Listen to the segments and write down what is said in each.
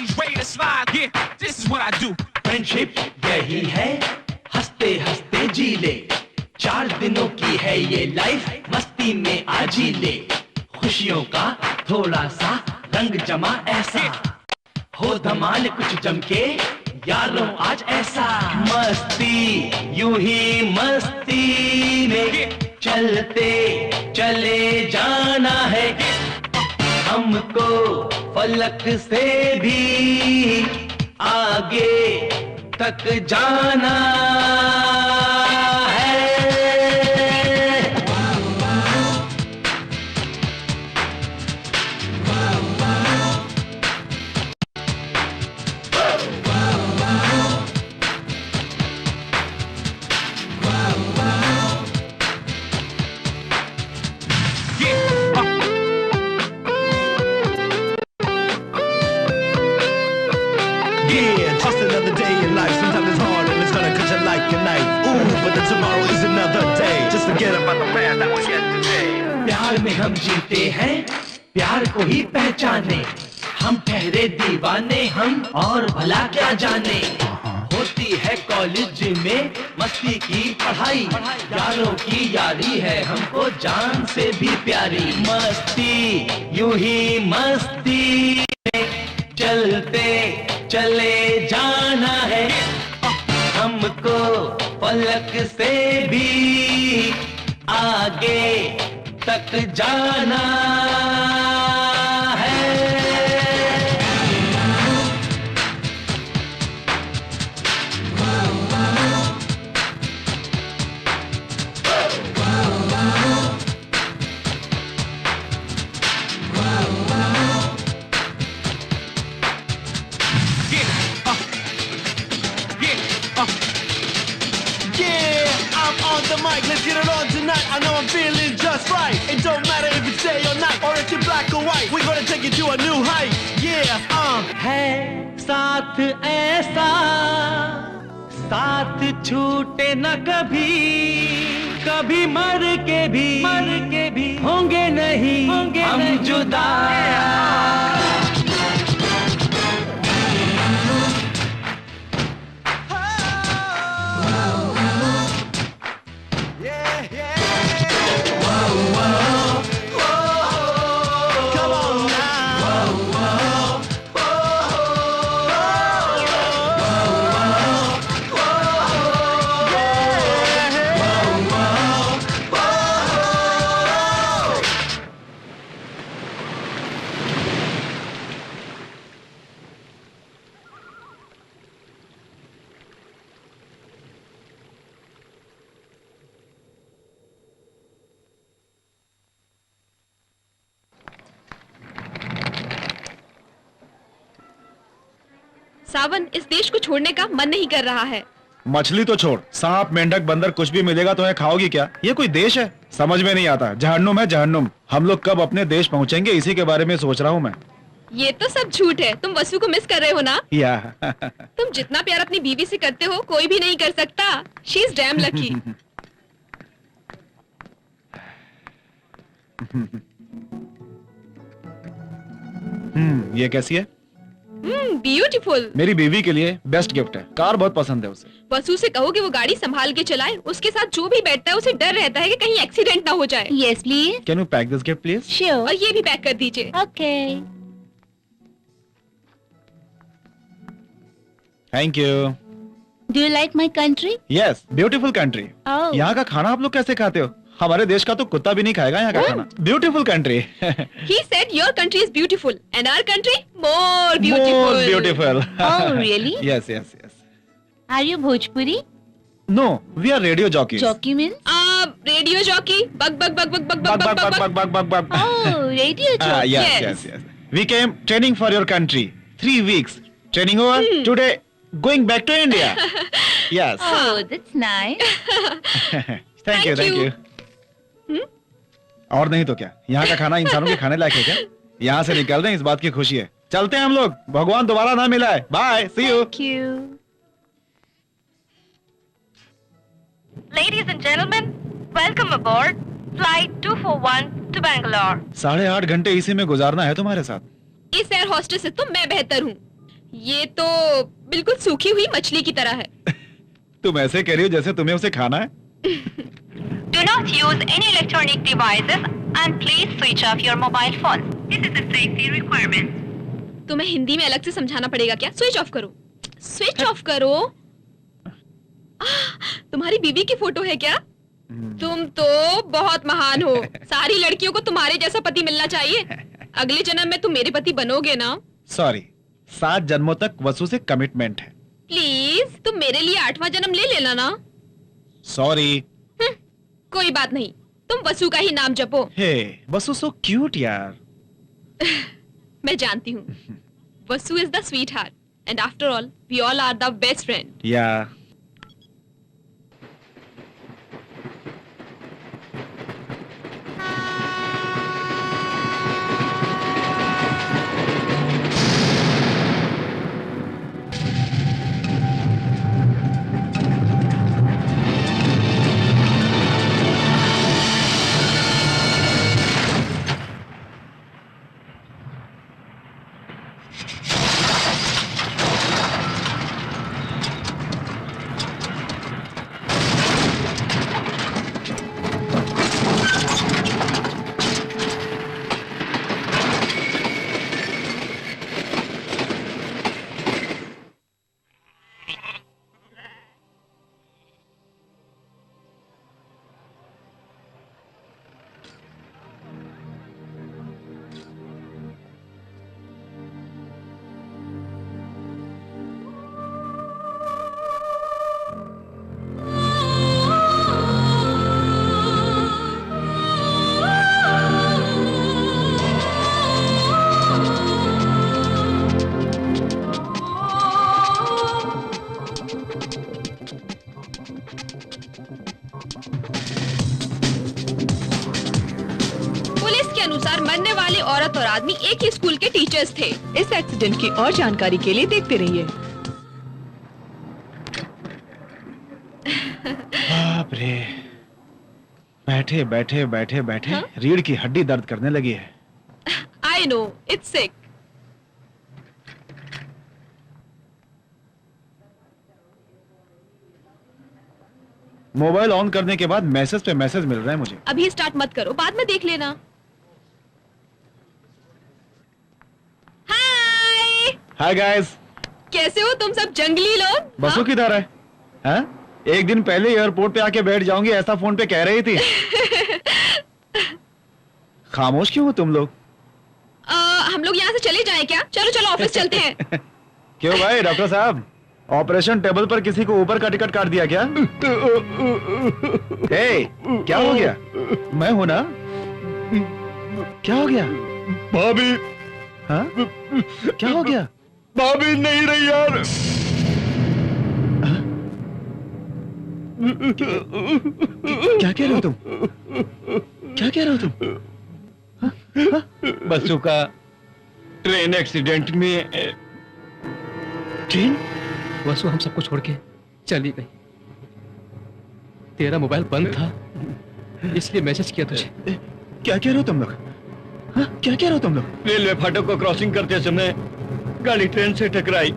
he's ready to slide. Yeah, this is what I do. Friendship यही है, हंसते हंसते जी ले, 4 दिनों की है ये लाइफ, मस्ती में आज ही ले, खुशियों का थोड़ा सा रंग जमा ऐसा, हो धमाल कुछ जम के यारों आज ऐसा, मस्ती यूं ही मस्ती में चलते चले जाना है, हमको फलक से भी आगे तक जाना है। Just another day in life. Sometimes it's hard and it's gonna cut you like a knife. Ooh, but then tomorrow is another day. Just forget about the past that was yesterday. प्यार में हम जीते हैं, प्यार को ही पहचाने, हम ठहरे दीवाने हम और भला क्या जाने, होती है कॉलेज में मस्ती की पढ़ाई, यारों की यारी है हमको जान से भी प्यारी, मस्ती यूं ही मस्ती में चलते चले जाना है, हमको फलक से भी आगे तक जाना है। Mike, let's get it on tonight. I know I'm feeling just right. It don't matter if it's day or night, or if it's black or white. We're gonna take it to a new height. Yeah, है साथ ऐसा, साथ छूटे न कभी, कभी मर के भी होंगे नहीं हम जुदा। सावन, इस देश को छोड़ने का मन नहीं कर रहा है। मछली तो छोड़, सांप मेंढक बंदर कुछ भी मिलेगा तो है खाओगी क्या? ये कोई देश है? समझ में नहीं आता। जहन्नुम है जहन्नुम। हम लोग कब अपने देश पहुंचेंगे इसी के बारे में सोच रहा हूँ मैं। ये तो सब झूठ है। तुम वसु को मिस कर रहे हो ना? या तुम जितना प्यार अपनी बीवी से करते हो कोई भी नहीं कर सकता। She is damn lucky. ये कैसी है? ब्यूटीफुल। मेरी बीवी के लिए बेस्ट गिफ्ट है। कार बहुत पसंद है उसे। वसु से कहो कि वो गाड़ी संभाल के चलाए। उसके साथ जो भी बैठता है उसे डर रहता है कि कहीं एक्सीडेंट ना हो जाए। Yes please. Can you pack this gift please? Sure. और ये भी पैक कर दीजिए। Okay. Thank you. Do you like my country? Yes, beautiful country. यहाँ का खाना आप लोग कैसे खाते हो? हमारे देश का तो कुत्ता भी नहीं खाएगा यहाँ का खाना। Beautiful country. He said your country is beautiful and our country more beautiful. More beautiful. Oh, really? Yes, yes, yes. Are you Bhojpuri? No, we are radio jockeys. Jockey means? Radio jockey. Bug bug bug bug bug bug bug bug bug bug bug. Oh, radio jockey. Yes, yes, yes. We came training for your country. 3 weeks. Training over. Today, going back to India. Yes. Oh, that's nice. Thank you, thank you. और नहीं तो क्या, यहाँ का खाना इंसानों के खाने लायक है क्या? यहाँ से निकल रहे हैं, इस बात की खुशी है। चलते हैं हम लोग, भगवान दोबारा ना मिलाए। Bye, see you. Thank you. Ladies and gentlemen, welcome aboard flight 241 to Bangalore. 8.5 घंटे इसी में गुजारना है तुम्हारे साथ। इस एयर हॉस्टेस से तो मैं बेहतर हूँ। ये तो बिल्कुल सूखी हुई मछली की तरह है। तुम ऐसे कह रही हो जैसे तुम्हें उसे खाना है। Do not use any electronic devices and please switch off your mobile phone. This is a safety requirement. तुम्हें हिंदी में अलग से समझाना पड़ेगा क्या? स्विच ऑफ करो, स्विच ऑफ करो। तुम्हारी बीवी की फोटो है क्या? तुम तो बहुत महान हो। सारी लड़कियों को तुम्हारे जैसा पति मिलना चाहिए। अगले जन्म में तुम मेरे पति बनोगे ना? सॉरी, 7 जन्मों तक वसु से कमिटमेंट है। प्लीज तुम मेरे लिए 8वां जन्म ले लेना ना। सॉरी। कोई बात नहीं, तुम वसु का ही नाम जपो। हे, वसु सो क्यूट यार। मैं जानती हूँ, Vasu is the sweetheart and after all we all are the best friend. या अनुसार मरने वाले औरत और आदमी एक ही स्कूल के टीचर्स थे। इस एक्सीडेंट की और जानकारी के लिए देखते रहिए। बाप रे, बैठे बैठे बैठे बैठे रीढ़ की हड्डी दर्द करने लगी है। I know, it's sick. Mobile on करने के बाद मैसेज पे मैसेज मिल रहा है मुझे। अभी स्टार्ट मत करो, बाद में देख लेना। हाय हाय गाइस, कैसे हो तुम सब जंगली लोग? बसु किधर है? हाँ? एक दिन पहले एयरपोर्ट पे आके बैठ जाऊंगी ऐसा फोन पे कह रही थी। खामोश क्यों हो तुम लोग? हम लोग यहाँ से चले जाएं क्या? चलो चलो ऑफिस चलते हैं। क्यों भाई डॉक्टर साहब, ऑपरेशन टेबल पर किसी को ऊपर का टिकट काट दिया क्या? हे, क्या हो गया? मैं हूं ना? क्या हो गया? भाभी, हाँ? क्या हो गया? भाभी नहीं रही यार। क्या कह रहे हो तुम? क्या कह रहे हो तुम? बसु का ट्रेन एक्सीडेंट में। ट्रेन? वसु हम सबको छोड़ के चली गई। तेरा मोबाइल बंद था इसलिए मैसेज किया तुझे। क्या कह रहे हो तुम लोग? हाँ? क्या कह रहे हो तुम लोग? रेलवे फाटक को क्रॉसिंग करते समय गाड़ी ट्रेन से टकराई।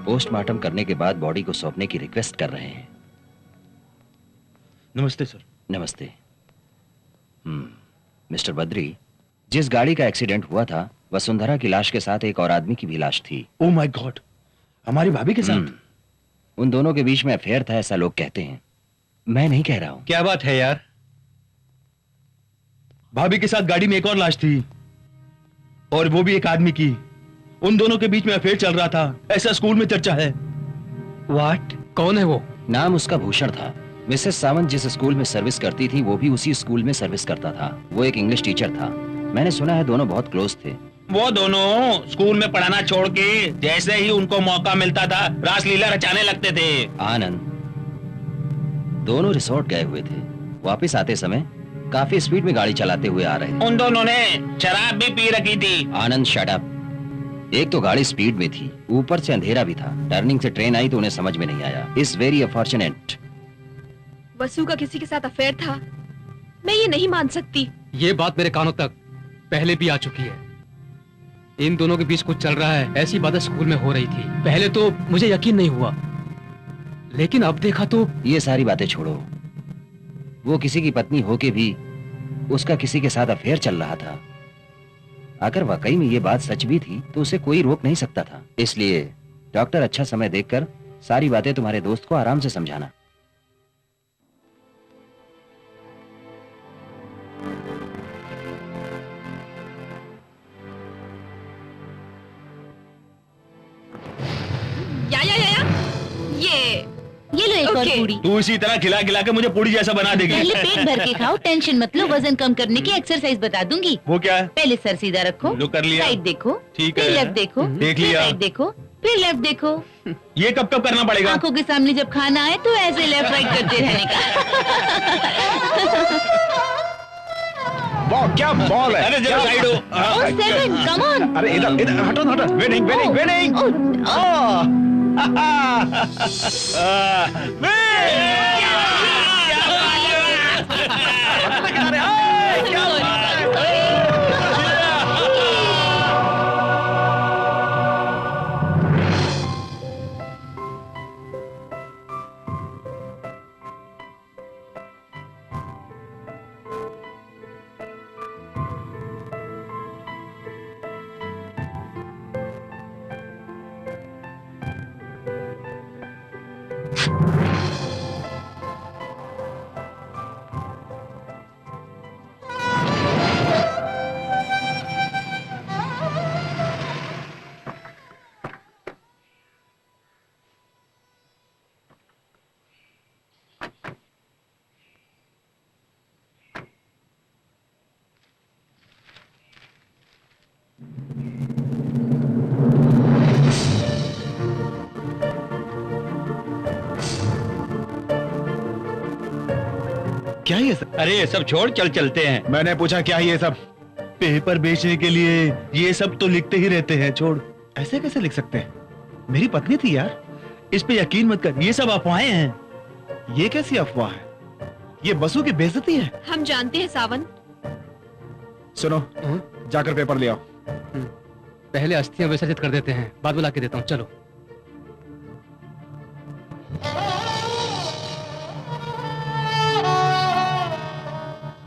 पोस्टमार्टम करने के बाद बॉडी को सौंपने की रिक्वेस्ट कर रहे हैं। नमस्ते सर। नमस्ते। मिस्टर बद्री, जिस गाड़ी का एक्सीडेंट हुआ था वसुंधरा की लाश के साथ एक और आदमी की भी लाश थी। ओह माय गॉड, हमारी भाभी के साथ? उन दोनों के बीच में अफेयर था, ऐसा लोग कहते हैं, मैं नहीं कह रहा हूं। क्या बात है यार, भाभी के साथ गाड़ी में एक और लाश थी और वो भी एक आदमी की। उन दोनों के बीच में अफेयर चल रहा था, ऐसा स्कूल में चर्चा है। व्हाट? कौन है वो? नाम उसका भूषण था। मिसेस सावंत जिस स्कूल में सर्विस करती थी वो भी उसी स्कूल में सर्विस करता था। वो एक इंग्लिश टीचर था। मैंने सुना है दोनों बहुत क्लोज थे। वो दोनों स्कूल में पढ़ाना छोड़ के जैसे ही उनको मौका मिलता था रासलीला रचाने लगते थे। आनंद, दोनों रिसोर्ट गए हुए थे। वापस आते समय काफी स्पीड में गाड़ी चलाते हुए आ रहे थे। उन दोनों ने शराब भी पी रखी थी। आनंद शट अप। एक तो गाड़ी स्पीड में थी, ऊपर से अंधेरा भी था। टर्निंग से ट्रेन आई तो उन्हें समझ में नहीं आया। It's very unfortunate. वसु का किसी के साथ अफेयर था, मैं ये नहीं मान सकती। ये बात मेरे कानों तक पहले भी आ चुकी है। इन दोनों के बीच कुछ चल रहा है, ऐसी बातें स्कूल में हो रही थी। पहले तो मुझे यकीन नहीं हुआ, लेकिन अब देखा तो। ये सारी बातें छोड़ो। वो किसी की पत्नी होके भी उसका किसी के साथ अफेयर चल रहा था। अगर वाकई में ये बात सच भी थी तो उसे कोई रोक नहीं सकता था। इसलिए डॉक्टर अच्छा समय देखकर सारी बातें तुम्हारे दोस्त को आराम से समझाना। ये लो एक और पूरी। तू इसी तरह खिला खिला के मुझे पूरी जैसा बना देगी। पहले पेट भर के खाओ, टेंशन मत लो। वजन कम करने की एक्सरसाइज बता दूंगी। वो क्या है? पहले सर सीधा रखो, लो कर लिया। राइट देखो, ठीक फिर है। लेफ्ट देखो, देख फिर लिया। राइट देखो, फिर लेफ्ट देखो। ये कब कब करना पड़ेगा? आंखों के सामने जब खाना आए तो ऐसे लेफ्ट राइट करते रहने का। वाह क्या बॉल है। अरे जरा साइड हो। Oh, seven, come on. अरे इधर इधर हटो ना, हटो। Winning winning winning. क्या ये सब? अरे ये सब छोड़, चल चलते हैं। मैंने पूछा क्या ये सब? पेपर बेचने के लिए ये सब तो लिखते ही रहते हैं। छोड़। ऐसे कैसे लिख सकते हैं? मेरी पत्नी थी यार। इस पे यकीन मत कर, ये सब अफवाहें हैं। ये कैसी अफवाह है? ये बसु की बेइज्जती है। हम जानते हैं सावन। सुनो, जाकर पेपर ले आओ। पहले अस्थियां विसर्जित कर देते हैं, बाद में ला के देता हूँ। चलो।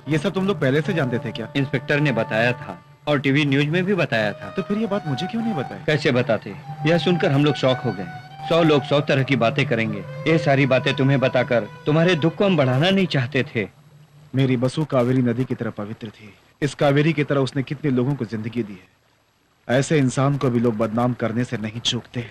ये सब तुम लोग पहले से जानते थे क्या? इंस्पेक्टर ने बताया था और टीवी न्यूज में भी बताया था। तो फिर ये बात मुझे क्यों नहीं बताई? कैसे बताते? यह सुनकर हम लोग शौक हो गए। 100 लोग 100 तरह की बातें करेंगे। ये सारी बातें तुम्हें बताकर तुम्हारे दुख को हम बढ़ाना नहीं चाहते थे। मेरी बसु कावेरी नदी की तरह पवित्र थी। इस कावेरी की तरह उसने कितने लोगों को जिंदगी दी है। ऐसे इंसान को भी लोग बदनाम करने से नहीं चूकते।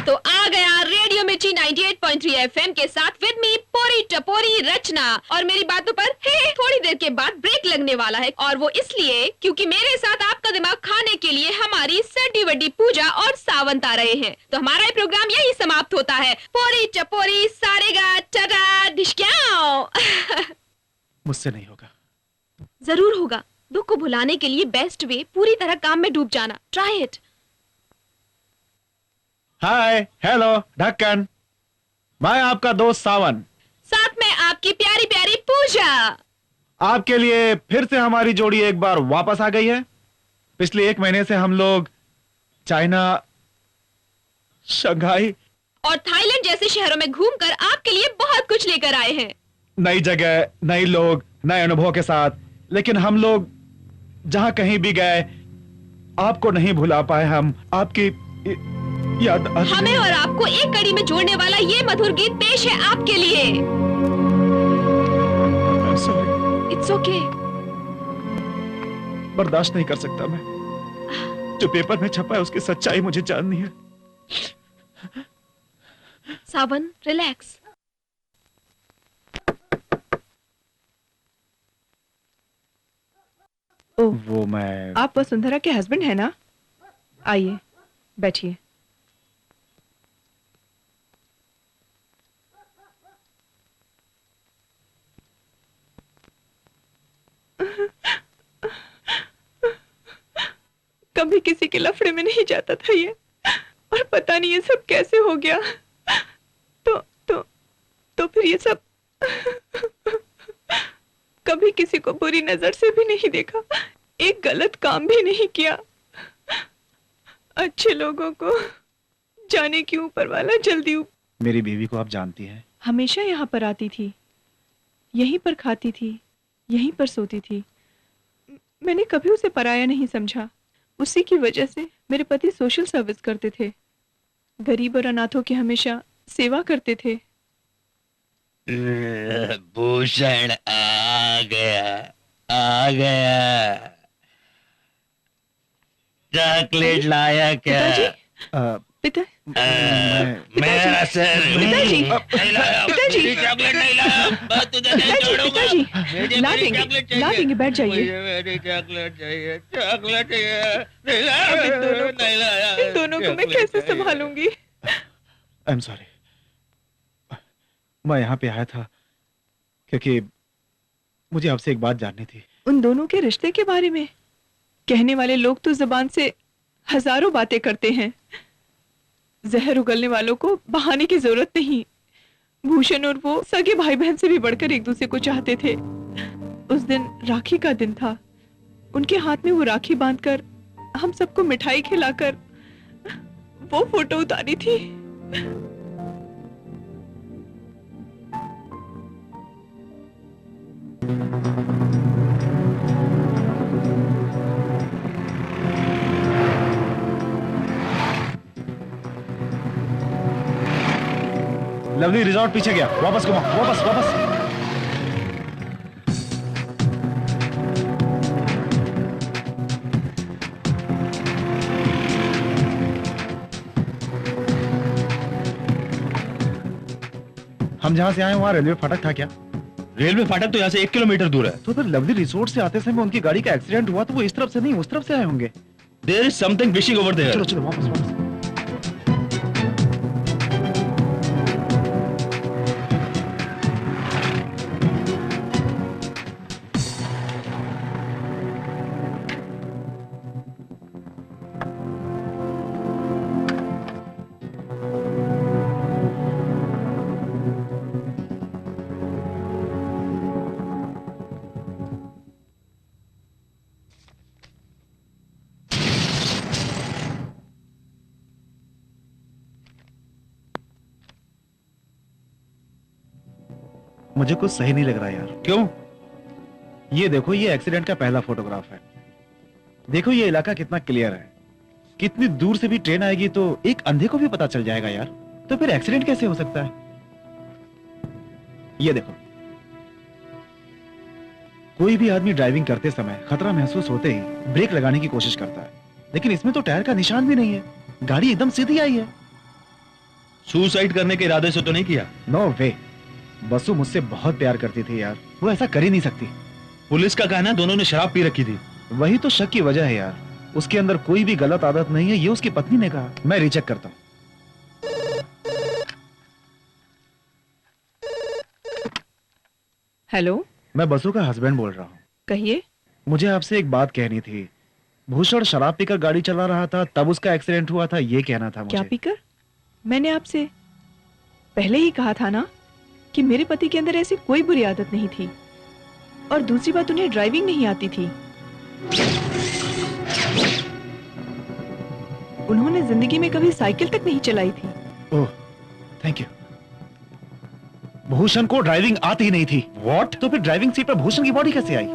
तो आ गया रेडियो मिर्ची 88.3 FM के साथ विद मी पोरी टपोरी रचना। और मेरी बातों पर थोड़ी देर के बाद ब्रेक लगने वाला है, और वो इसलिए क्योंकि मेरे साथ आपका दिमाग खाने के लिए हमारी सड्डी वड्डी पूजा और सावंत आ रहे हैं। तो हमारा ये प्रोग्राम यही समाप्त होता है। पोरी टपोरी सारेगा टाटा डिशक्याओ। मुझसे नहीं होगा। जरूर होगा। दुख को भुलाने के लिए बेस्ट वे पूरी तरह काम में डूब जाना। Try it. हाय, हेलो, ढक्कन। मैं आपका दोस्त सावन, साथ में आपकी प्यारी प्यारी पूजा। आपके लिए फिर से हमारी जोड़ी एक बार वापस आ गई है। पिछले 1 महीने से हम लोग चाइना, शंघाई और थाईलैंड जैसे शहरों में घूमकर आपके लिए बहुत कुछ लेकर आए हैं। नई जगह, नए लोग, नए अनुभव के साथ। लेकिन हम लोग जहां कहीं भी गए आपको नहीं भुला पाए। हम आपकी याद हमें और आपको एक कड़ी में जोड़ने वाला ये मधुर गीत पेश है आपके लिए। It's okay. बर्दाश्त नहीं कर सकता मैं। जो पेपर में छपा है उसकी सच्चाई मुझे जाननी है। सावन, रिलैक्स। वो मैं आप वसुंधरा के हस्बैंड है ना? आइए बैठिए। कभी किसी के लफड़े में नहीं जाता था ये, और पता नहीं ये सब कैसे हो गया। तो फिर ये सब कभी किसी को बुरी नजर से भी नहीं देखा, एक गलत काम भी नहीं किया। अच्छे लोगों को जाने क्यों ऊपर वाला जल्दी मेरी बीवी को आप जानती हैं। हमेशा यहाँ पर आती थी, यहीं पर खाती थी, यहीं पर सोती थी। मैंने कभी उसे पराया नहीं समझा। उसी की वजह से मेरे पति सोशल सर्विस करते थे, गरीब और अनाथों की हमेशा सेवा करते थे। भूषण आ गया। चॉकलेट लाया क्या? मेरा सर पिताजी चॉकलेट नहीं लाया। तुझे नहीं छोड़ूंगा। ला देंगे, बैठ जाइए। मेरी चॉकलेट चाहिए, चॉकलेट नहीं लाया। इन दोनों को मैं कैसे संभालूंगी? I am sorry. मैं यहाँ पे आया था क्योंकि मुझे आपसे एक बात जाननी थी। उन दोनों के रिश्ते के बारे में? कहने वाले लोग तो जुबान से हजारों बातें करते हैं। जहर उगलने वालों को बहाने की जरूरत नहीं। भूषण और वो सगे भाई बहन से भी बढ़कर एक दूसरे को चाहते थे। उस दिन राखी का दिन था। उनके हाथ में वो राखी बांधकर हम सबको मिठाई खिलाकर वो फोटो उतारी थी। लवली रिजॉर्ट पीछे गया। वापस घुमाओ, वापस। हम जहां से आए वहां रेलवे फाटक था क्या? रेलवे फाटक तो यहाँ से 1 किलोमीटर दूर है। तो फिर लवली रिसोर्ट से आते समय उनकी गाड़ी का एक्सीडेंट हुआ तो वो इस तरफ से नहीं उस तरफ से आए होंगे। There is something fishing over there. चलो वापस। मुझे कुछ सही नहीं लग रहा यार। क्यों? ये देखो, ये एक्सीडेंट का पहला फोटोग्राफ है। देखो ये इलाका कितना क्लियर है। कितनी दूर से भी ट्रेन आएगी तो एक अंधे को भी पता चल जाएगा यार। तो फिर एक्सीडेंट कैसे हो सकता है? ये देखो, कोई भी आदमी ड्राइविंग करते समय खतरा महसूस होते ही ब्रेक लगाने की कोशिश करता है, लेकिन इसमें तो टायर का निशान भी नहीं है। गाड़ी एकदम सीधी आई है। सुसाइड करने के इरादे से तो नहीं किया? नो वे। बसु मुझसे बहुत प्यार करती थी यार, वो ऐसा कर ही नहीं सकती। पुलिस का कहना दोनों ने शराब पी रखी थी। वही तो शक की वजह है यार, उसके अंदर कोई भी गलत आदत नहीं है, ये उसकी पत्नी ने कहा। मैं रीचेक करता हूँ। हेलो, मैं बसु का हस्बैंड बोल रहा हूँ। कहिए। मुझे आपसे एक बात कहनी थी। भूषण शराब पीकर गाड़ी चला रहा था, तब उसका एक्सीडेंट हुआ था, ये कहना था मुझे। क्या पीकर? मैंने आपसे पहले ही कहा था ना कि मेरे पति के अंदर ऐसी कोई बुरी आदत नहीं थी, और दूसरी बात उन्हें ड्राइविंग नहीं आती थी। उन्होंने जिंदगी में कभी साइकिल तक नहीं चलाई थी। ओह, थैंक यू। भूषण को ड्राइविंग आती ही नहीं थी। व्हाट? तो फिर ड्राइविंग सीट पर भूषण की बॉडी कैसे आई?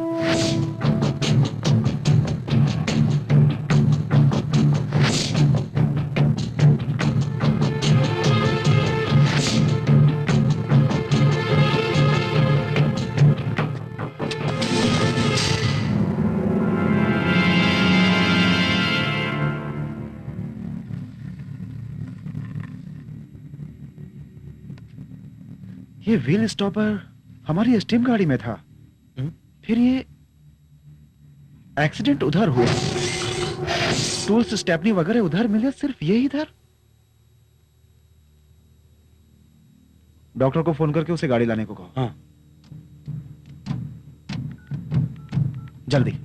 ये व्हील स्टॉपर हमारी स्टीम गाड़ी में था। फिर ये एक्सीडेंट उधर हुआ, टूल्स स्टेपनी वगैरह उधर मिले, सिर्फ ये इधर। डॉक्टर को फोन करके उसे गाड़ी लाने को कहो। हाँ। जल्दी।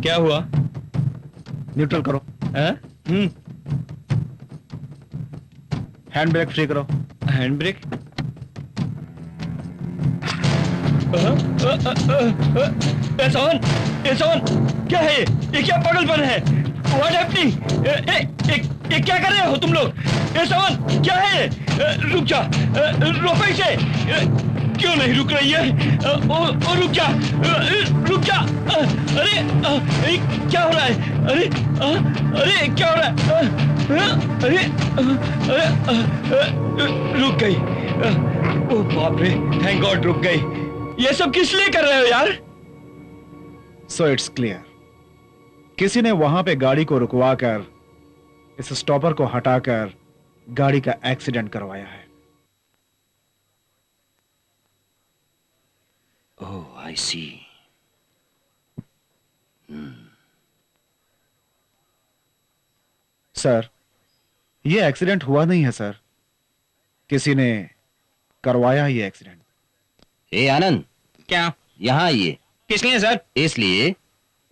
क्या हुआ? न्यूट्रल करो। हैंड ब्रेक फ्री करो। Hand brake? क्या है ये क्या पागलपन है? What happening? ये क्या कर रहे हो तुम लोग? क्या है? रुक जा, रोको इसे। क्यों नहीं रुक रही है? ओ रुक जा, रुक जा। अरे क्या हो रहा है? अरे क्या हो रहा है? रुक गई। ओ बाप रे, थैंक गॉड रुक गई। ये सब किस लिए कर रहे हो यार? सो इट्स क्लियर, किसी ने वहां पे गाड़ी को रुकवाकर इस स्टॉपर को हटाकर गाड़ी का एक्सीडेंट करवाया है। ओह, आई सी। सर, ये एक्सीडेंट हुआ नहीं है सर, किसी ने करवाया ये एक्सीडेंट। ए आनंद, क्या? यहाँ आइए। किस लिए सर? इसलिए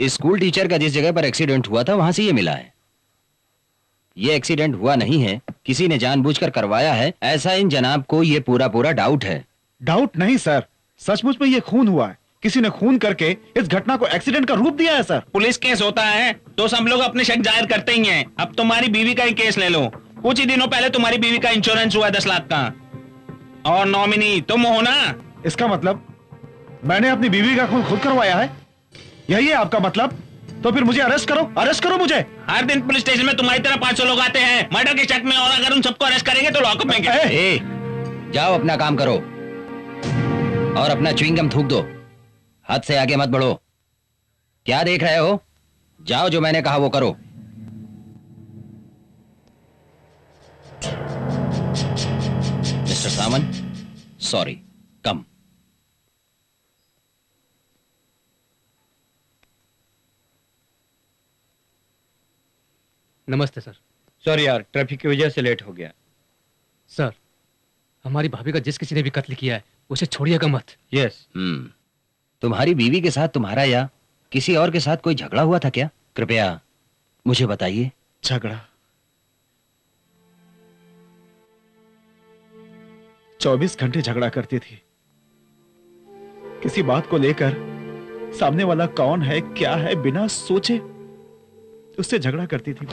स्कूल टीचर का जिस जगह पर एक्सीडेंट हुआ था वहां से ये मिला है। ये एक्सीडेंट हुआ नहीं है, किसी ने जानबूझकर करवाया है, ऐसा इन जनाब को ये पूरा डाउट है। डाउट नहीं सर, सचमुच में ये खून हुआ है। किसी ने खून करके इस घटना को एक्सीडेंट का रूप दिया है सर। पुलिस केस होता है तो सब लोग अपने शक जाहिर करते ही हैं। अब तुम्हारी बीवी का ही केस ले लो। कुछ ही दिनों पहले तुम्हारी बीवी का इंश्योरेंस हुआ 10 लाख का, और नॉमिनी तुम हो ना। इसका मतलब मैंने अपनी बीवी का खून खुद करवाया है, यही है आपका मतलब? तो फिर मुझे अरेस्ट करो, अरेस्ट करो मुझे। हर दिन पुलिस स्टेशन में तुम्हारी तरह 500 लोग आते हैं मर्डर के शक में, और अगर उन सबको अरेस्ट करेंगे तो लॉकअप में ए, जाओ अपना काम करो और अपना च्युइंगम थूक दो। हद से आगे मत बढ़ो। क्या देख रहे हो? जाओ, जो मैंने कहा वो करो। मिस्टर सामंत, सॉरी, कम। नमस्ते सर। सॉरी यार, ट्रैफिक की वजह से लेट हो गया। सर, हमारी भाभी का जिस किसी ने भी कत्ल किया है उसे छोड़िएगा मत। यस। तुम्हारी बीवी के साथ तुम्हारा या किसी और के साथ कोई झगड़ा हुआ था क्या? कृपया मुझे बताइए। झगड़ा? 24 घंटे झगड़ा करती थी, किसी बात को लेकर सामने वाला कौन है क्या है बिना सोचे उससे झगड़ा करती थी।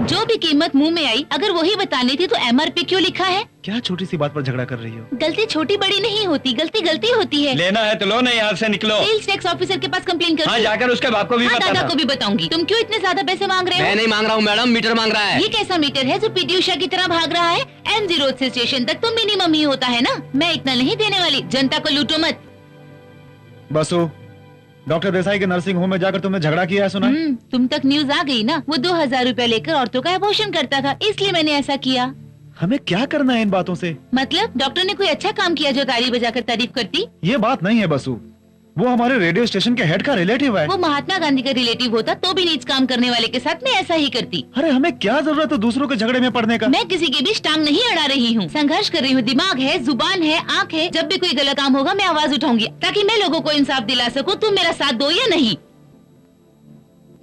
जो भी कीमत मुंह में आई अगर वही बतानी थी तो MRP क्यों लिखा है? क्या छोटी सी बात पर झगड़ा कर रही हो? गलती छोटी बड़ी नहीं होती, गलती गलती होती है। लेना है तो लो, नहीं यहाँ से निकलो। सेल्स टैक्स ऑफिसर के पास कंप्लेन करो। हाँ, जाकर उसके बाप को भी हाँ, बताना। दादा को भी बताऊंगी। तुम क्यों इतने ज्यादा पैसे मांग रहे हो? मैं नहीं मांग रहा हूँ मैडम, मीटर मांग रहा है। ये कैसा मीटर है जो पीटी उषा की तरह भाग रहा है? MG रोड से स्टेशन तक तो मिनिमम ही होता है ना। मैं इतना नहीं देने वाली, जनता को लूटो मत। बसु, डॉक्टर देसाई के नर्सिंग होम में जाकर तुमने झगड़ा किया है सुना है? तुम तक न्यूज आ गई ना, वो 2000 रुपया लेकर औरतों का अबॉर्शन करता था, इसलिए मैंने ऐसा किया। हमें क्या करना है इन बातों से? मतलब डॉक्टर ने कोई अच्छा काम किया जो ताली बजाकर तारीफ करती? ये बात नहीं है बसु, वो हमारे रेडियो स्टेशन के हेड का रिलेटिव है। वो महात्मा गांधी का रिलेटिव होता तो भी नीच काम करने वाले के साथ मैं ऐसा ही करती। अरे हमें क्या जरूरत है दूसरों के झगड़े में पड़ने का? मैं किसी के बीच टांग नहीं अड़ा रही हूँ, संघर्ष कर रही हूँ। दिमाग है, जुबान है, आँख है। जब भी कोई गलत काम होगा मैं आवाज उठाऊंगी ताकि मैं लोगों को इंसाफ दिला सकूँ। तुम मेरा साथ दो या नहीं?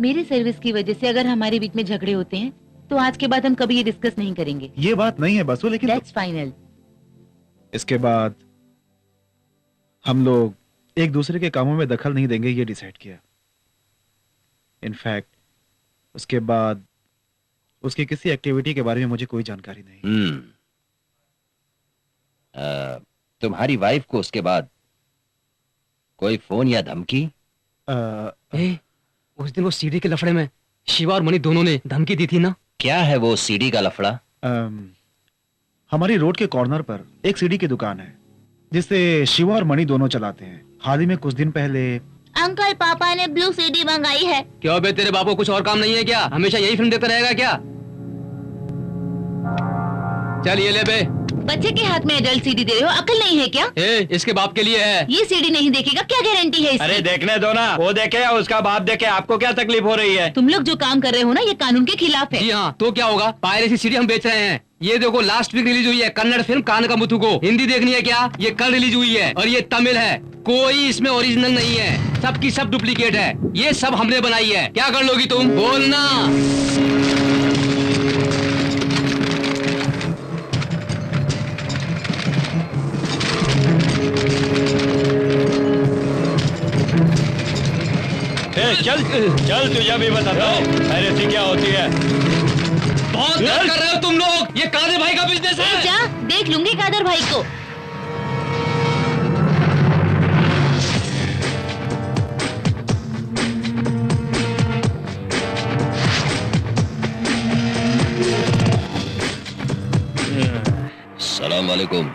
मेरी सर्विस की वजह से अगर हमारे बीच में झगड़े होते हैं तो आज के बाद हम कभी ये डिस्कस नहीं करेंगे। ये बात नहीं है बसु, लेकिन दैट्स फाइनल। इसके बाद हम लोग एक दूसरे के कामों में दखल नहीं देंगे, ये डिसाइड किया। इनफैक्ट उसके बाद उसकी किसी एक्टिविटी के बारे में मुझे कोई जानकारी नहीं। तुम्हारी वाइफ को उसके बाद कोई फोन या धमकी? उस दिन वो सीडी के लफड़े में शिवा और मणि दोनों ने धमकी दी थी ना? क्या है वो सीडी का लफड़ा? हमारी रोड के कॉर्नर पर एक सीडी की दुकान है जिसे शिवा और मणि दोनों चलाते हैं। हाल ही में कुछ दिन पहले अंकल पापा ने ब्लू सीडी मंगाई है। क्यों बे, तेरे बापू कुछ और काम नहीं है क्या? हमेशा यही फिल्म देखता रहेगा क्या? चल ये ले बे। बच्चे के हाथ में एडल्ट सीडी दे रहे हो, अकल नहीं है क्या? इसके बाप के लिए है। ये सीडी नहीं देखेगा, क्या गारंटी है इसकी? अरे देखने दो ना, वो देखे या उसका बाप देखे, आपको क्या तकलीफ हो रही है? तुम लोग जो काम कर रहे हो ना, ये कानून के खिलाफ है। जी हाँ, तो क्या होगा? पायरेसी सीडी हम बेच रहे हैं। ये देखो लास्ट वीक रिलीज हुई है कन्नड़ फिल्म कान का मुथु को। हिंदी देखनी है क्या? ये कल रिलीज हुई है और ये तमिल है। कोई इसमें ओरिजिनल नहीं है, सबकी सब डुप्लीकेट है। ये सब हमने बनाई है। क्या कर लोगी तुम? बोलना। चल चल तुझे भी बताता हूँ पायरेसी क्या होती है। बहुत कर रहे हो तुम लोग। ये कादर भाई का बिजनेस है। जा देख लूंगी कादर भाई को। सलाम वालेकुम।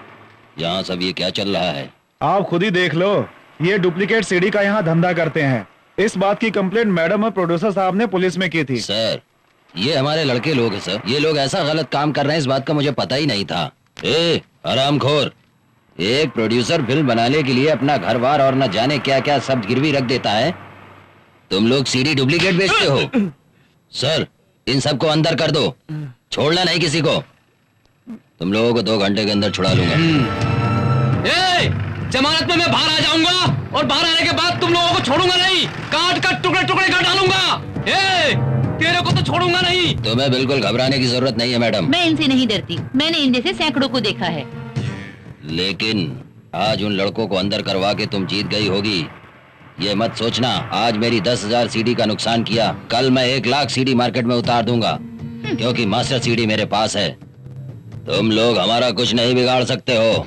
यहाँ सब ये क्या चल रहा है? आप खुद ही देख लो, ये डुप्लीकेट सीडी का यहाँ धंधा करते हैं। इस बात की कंप्लेंट मैडम और प्रोड्यूसर साहब ने पुलिस में की थी। सर ये हमारे लड़के लोग हैं सर। ये लोग ऐसा गलत काम कर रहे हैं इस बात का मुझे पता ही नहीं था। ए हरामखोर, एक प्रोड्यूसर फिल्म बनाने के लिए अपना घर बार और न जाने क्या क्या सब गिरवी रख देता है। तुम लोग सीडी डुप्लीकेट बेचते हो? सर इन सबको अंदर कर दो, छोड़ना नहीं किसी को। तुम लोगों को 2 घंटे के अंदर छुड़ा लूंगा। जमानत में मैं बाहर आ जाऊंगा और बाहर आने के बाद तुम लोगों को छोड़ूंगा नहीं। काट काट टुकड़े टुकड़े कर डालूंगा। तेरे को तो छोड़ूंगा नहीं। तुम्हें बिल्कुल घबराने की जरूरत नहीं है मैडम। मैं इनसे नहीं डरती, मैंने इन जैसे सैकड़ों को देखा है। लेकिन आज उन लड़कों को अंदर करवा के तुम जीत गई होगी। ये मत सोचना आज मेरी 10,000 सीडी का नुकसान किया, कल मैं 1 लाख सीडी मार्केट में उतार दूंगा, क्योंकि मास्टर सीडी मेरे पास है। तुम लोग हमारा कुछ नहीं बिगाड़ सकते हो।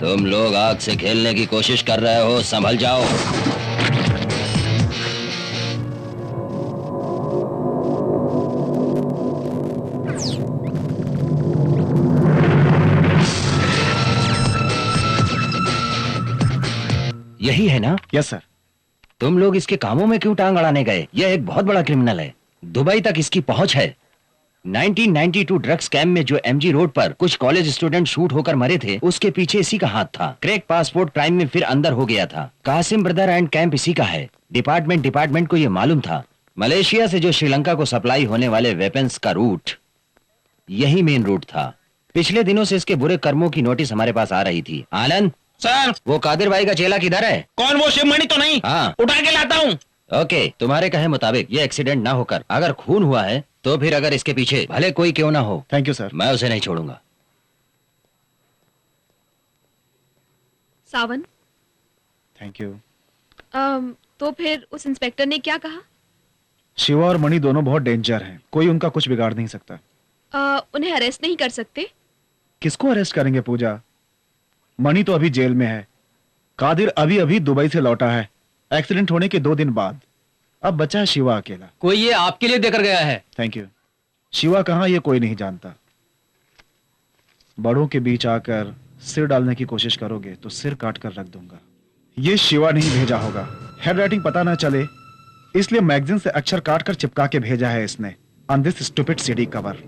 तुम लोग आग से खेलने की कोशिश कर रहे हो, संभल जाओ। यही है ना? Yes sir. तुम लोग इसके कामों में क्यों टांग अड़ाने गए? यह एक बहुत बड़ा क्रिमिनल है, दुबई तक इसकी पहुंच है। 1992 ड्रग्स स्कैम में जो एमजी रोड पर कुछ कॉलेज स्टूडेंट शूट होकर मरे थे, उसके पीछे इसी का हाथ था। क्रैक पासपोर्ट क्राइम में फिर अंदर हो गया था। कासिम ब्रदर एंड कैंप इसी का है। डिपार्टमेंट को ये मालूम था। मलेशिया से जो श्रीलंका को सप्लाई होने वाले वेपन्स का रूट यही मेन रूट था। पिछले दिनों से इसके बुरे कर्मों की नोटिस हमारे पास आ रही थी। आनंद सर, वो कादिर भाई का चेला किधर है? कौन? वो शिवमणि तो नहीं? हाँ, उठा के लाता हूँ। ओके, तुम्हारे कहे मुताबिक ये एक्सीडेंट ना होकर अगर खून हुआ है तो फिर अगर इसके पीछे भले कोई क्यों ना हो, थैंक यू सर, मैं उसे नहीं छोड़ूंगा। सावन, थैंक यू। तो फिर उस इंस्पेक्टर ने क्या कहा? शिवा और मणि दोनों बहुत डेंजर हैं, कोई उनका कुछ बिगाड़ नहीं सकता। उन्हें अरेस्ट नहीं कर सकते? किसको अरेस्ट करेंगे पूजा? मणि तो अभी जेल में है, कादिर अभी अभी दुबई से लौटा है एक्सीडेंट होने के 2 दिन बाद। अब बचा है शिवा अकेला। कोई ये आपके लिए देकर गया है। Thank you. शिवा कहाँ ये कोई नहीं जानता। बड़ों के बीच आकर सिर डालने की कोशिश करोगे तो सिर काट कर रख दूंगा, ये शिवा नहीं भेजा होगा। हेड राइटिंग पता ना चले इसलिए मैगजीन से अक्षर काट कर चिपका के भेजा है इसने on this stupid CD cover.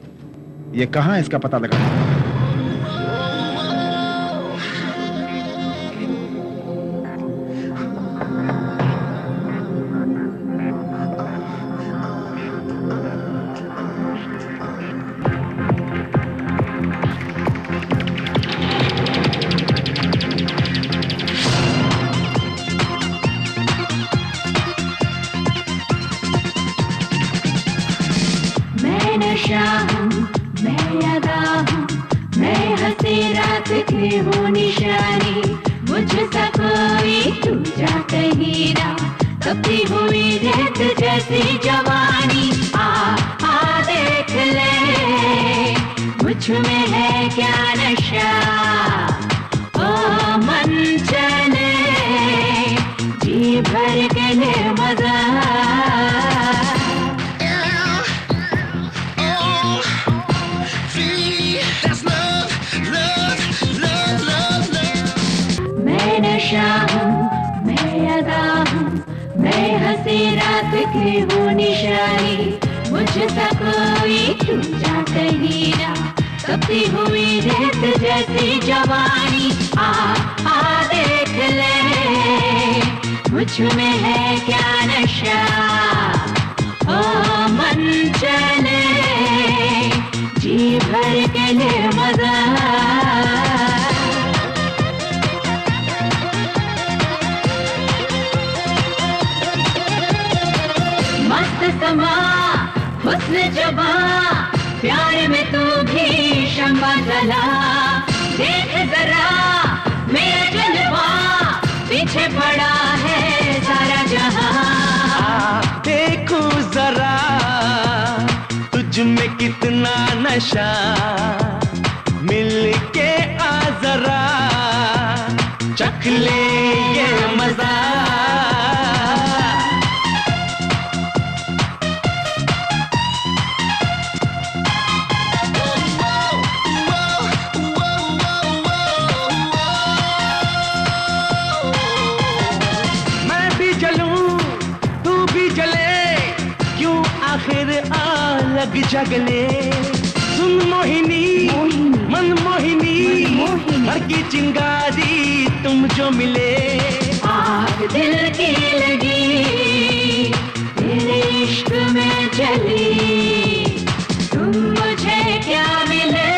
ये कहां है इसका पता लगाना। जगले सुन मोहिनी मन मोहिनी हर की चिंगारी तुम जो मिले आग दिल की लगी तेरे इश्क में जली तुम मुझे क्या मिले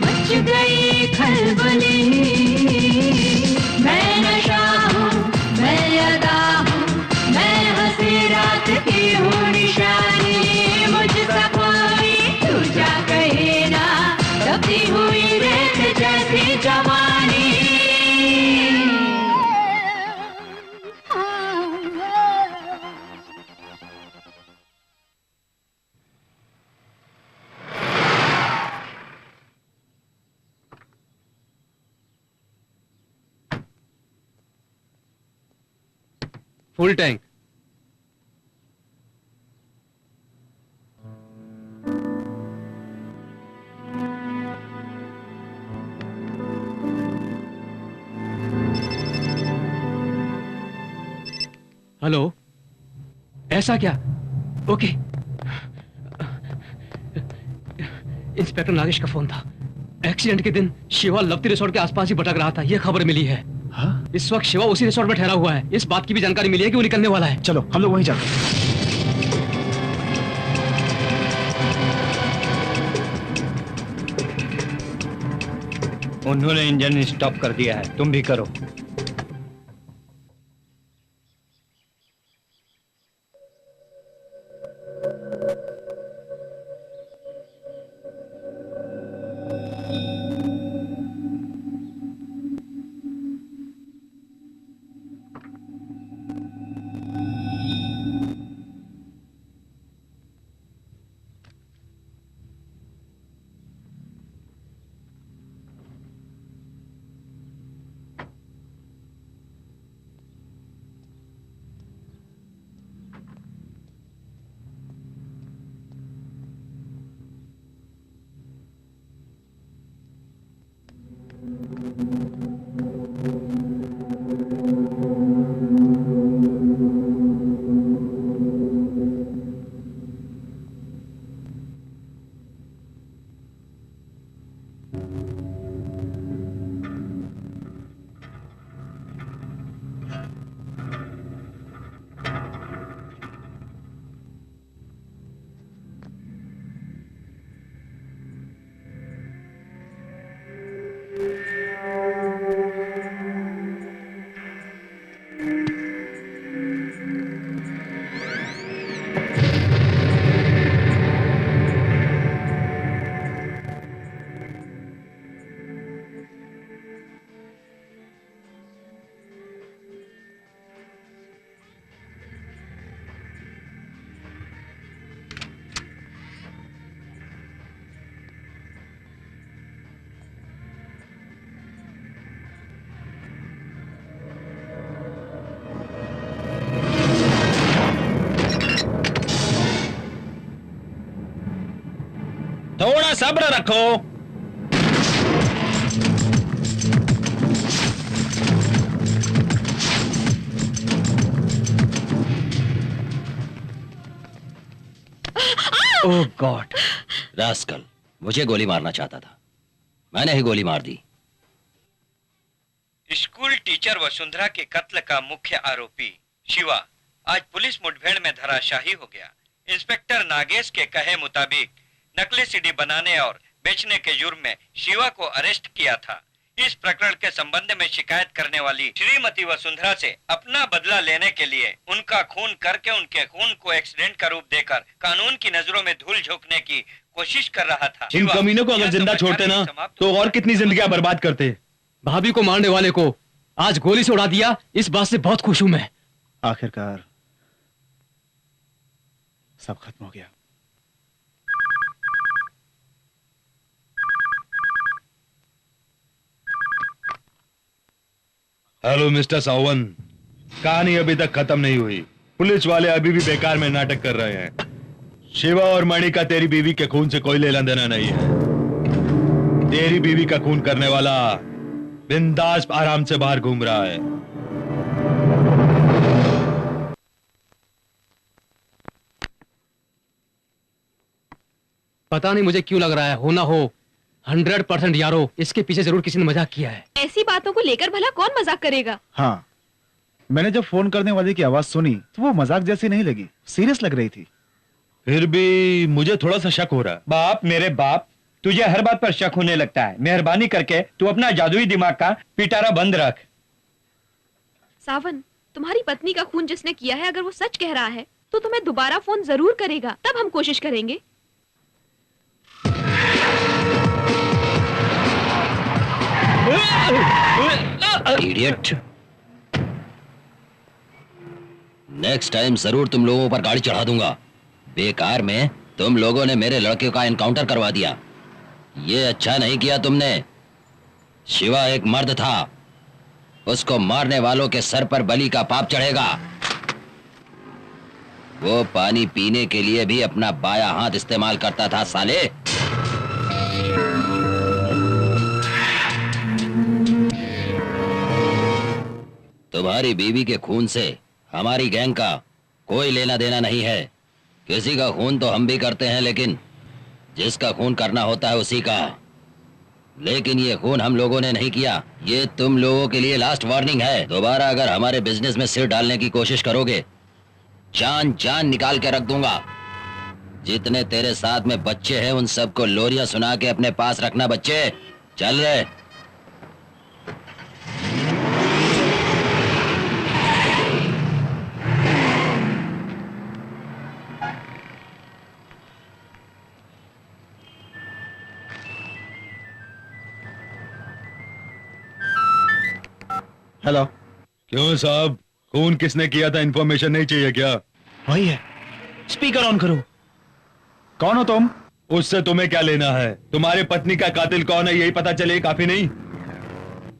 मच गई खलबली मैं नशा हूँ मैं अदा हूँ मैं हंसी रात की हूँ निशानी हुई रेत जैसी जवानी फुल टैंक। हेलो, ऐसा क्या? ओके। इंस्पेक्टर नागेश का फोन था। एक्सीडेंट के दिन शिवा लवती रिसोर्ट के आसपास ही भटक रहा था, यह खबर मिली है। हाँ? इस वक्त शिवा उसी रिसोर्ट में ठहरा हुआ है। इस बात की भी जानकारी मिली है कि वो निकलने वाला है। चलो हम लोग वहीं जाते हैं। उन्होंने इंजन स्टॉप कर दिया है, तुम भी करो। सब्र रखो। ओह गॉड, रास्कल मुझे गोली मारना चाहता था, मैंने ही गोली मार दी। स्कूल टीचर वसुंधरा के कत्ल का मुख्य आरोपी शिवा आज पुलिस मुठभेड़ में धराशाही हो गया। इंस्पेक्टर नागेश के कहे मुताबिक नकली सीडी बनाने और बेचने के जुर्म में शिवा को अरेस्ट किया था। इस प्रकरण के संबंध में शिकायत करने वाली श्रीमती वसुंधरा से अपना बदला लेने के लिए उनका खून करके उनके खून को एक्सीडेंट का रूप देकर कानून की नजरों में धूल झोंकने की कोशिश कर रहा था। इन कमीनों को अगर जिंदा छोड़ते ना तो और कितनी जिंदगियां बर्बाद करते। भाभी को मारने वाले को आज गोली से उड़ा दिया, इस बात से बहुत खुश हूं मैं। आखिरकार सब खत्म हो गया। हेलो मिस्टर सावन, कहानी अभी तक खत्म नहीं हुई। पुलिस वाले अभी भी बेकार में नाटक कर रहे हैं। शिवा और मणि का तेरी बीवी के खून से कोई लेना देना नहीं है। तेरी बीवी का खून करने वाला बिंदास आराम से बाहर घूम रहा है। पता नहीं मुझे क्यों लग रहा है, हो ना हो 100% यारो इसके पीछे जरूर किसी ने मजाक किया है। ऐसी बातों को लेकर भला कौन मजाक करेगा। हाँ, मैंने जब फोन करने वाले की आवाज सुनी तो वो मजाक जैसी नहीं लगी, सीरियस लग रही थी। फिर भी मुझे थोड़ा सा शक हो रहा है। बाप मेरे बाप, तुझे हर बात पर शक होने लगता है। मेहरबानी करके तू अपना जादुई दिमाग का पिटारा बंद रख। सावन, तुम्हारी पत्नी का खून जिसने किया है अगर वो सच कह रहा है तो तुम्हें दोबारा फोन जरूर करेगा, तब हम कोशिश करेंगे। इडियट, नेक्स्ट टाइम जरूर तुम लोगों पर गाड़ी चढ़ा दूंगा। बेकार में तुम लोगों ने मेरे लड़के का एनकाउंटर करवा दिया, ये अच्छा नहीं किया तुमने। शिवा एक मर्द था, उसको मारने वालों के सर पर बलि का पाप चढ़ेगा। वो पानी पीने के लिए भी अपना बायां हाथ इस्तेमाल करता था साले। तुम्हारी बीवी के खून से हमारी गैंग का कोई लेना देना नहीं है। किसी का खून तो हम भी करते हैं, लेकिन जिसका खून करना होता है उसी का। लेकिन ये खून हम लोगों ने नहीं किया। ये तुम लोगों के लिए लास्ट वार्निंग है। दोबारा अगर हमारे बिजनेस में सिर डालने की कोशिश करोगे, जान जान निकाल के रख दूंगा। जितने तेरे साथ में बच्चे हैं उन सबको लोरियां सुना के अपने पास रखना। बच्चे चल रहे। हेलो। क्यों साहब, खून किसने किया था इन्फॉर्मेशन नहीं चाहिए क्या? वही है, स्पीकर ऑन करो। कौन हो तुम? उससे तुम्हें क्या लेना है? तुम्हारे पत्नी का कातिल कौन है यही पता चले काफी नहीं।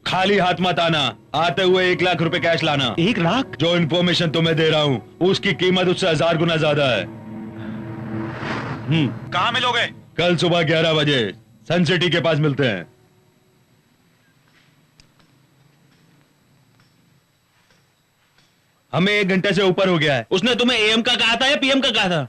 खाली हाथ मत आना, आते हुए 1 लाख रुपए कैश लाना। 1 लाख? जो इन्फॉर्मेशन तुम्हें दे रहा हूँ उसकी कीमत उससे 1000 गुना ज्यादा है। कहाँ मिलोगे? कल सुबह 11 बजे सन सिटी के पास मिलते हैं। हमें 1 घंटे से ऊपर हो गया है। उसने तुम्हें एएम का कहा था या पीएम का कहा था?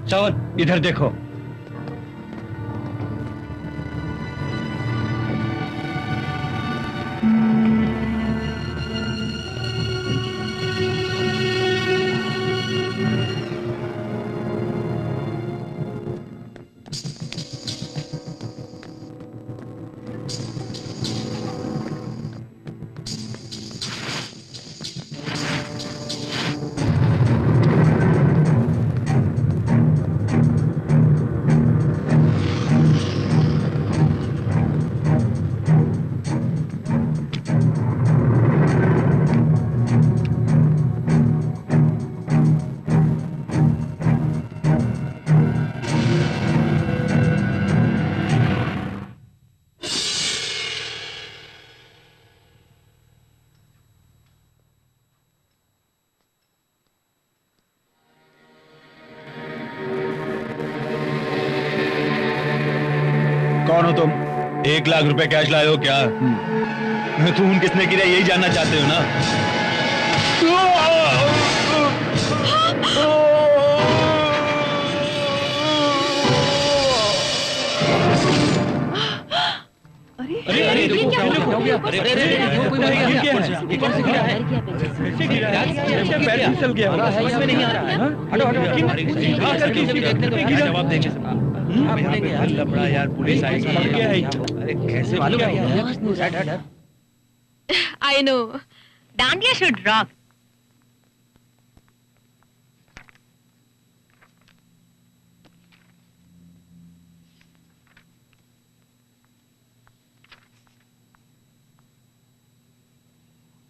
सावन, इधर देखो। कौन हो तुम? 1 लाख रुपए कैश लाए हो क्या? खून किसने गिरा यही जानना चाहते हो ना? अरे अरे अरे देखो क्या हो गया? अरे अरे अरे कोई गिर गया है। ये कैसे गिरा है? कैसे गिरा है? पैर फिसल गया होगा। इसमें नहीं आ रहा है। हटो हटो आकर के देखने तो गिरा। जवाब देंगे सब। यार लफड़ा यार पुलिस आएगी। क्या है? अरे कैसे मालूम है? I know. Dandiya should rock.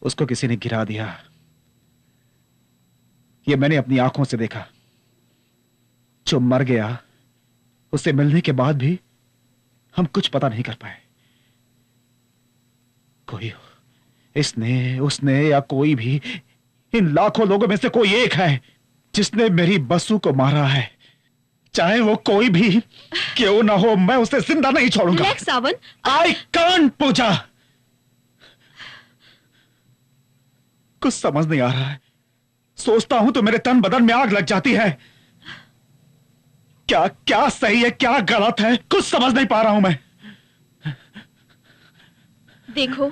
उसको किसी ने गिरा दिया, ये मैंने अपनी आंखों से देखा। जो मर गया उससे मिलने के बाद भी हम कुछ पता नहीं कर पाए। कोई हो, इसने उसने या कोई भी, इन लाखों लोगों में से कोई एक है जिसने मेरी बसु को मारा है। चाहे वो कोई भी क्यों ना हो, मैं उसे जिंदा नहीं छोड़ूंगा। सावन, आई कांट पूजा। कुछ समझ नहीं आ रहा है। सोचता हूं तो मेरे तन बदन में आग लग जाती है। क्या क्या सही है, क्या गलत है, कुछ समझ नहीं पा रहा हूं मैं। देखो,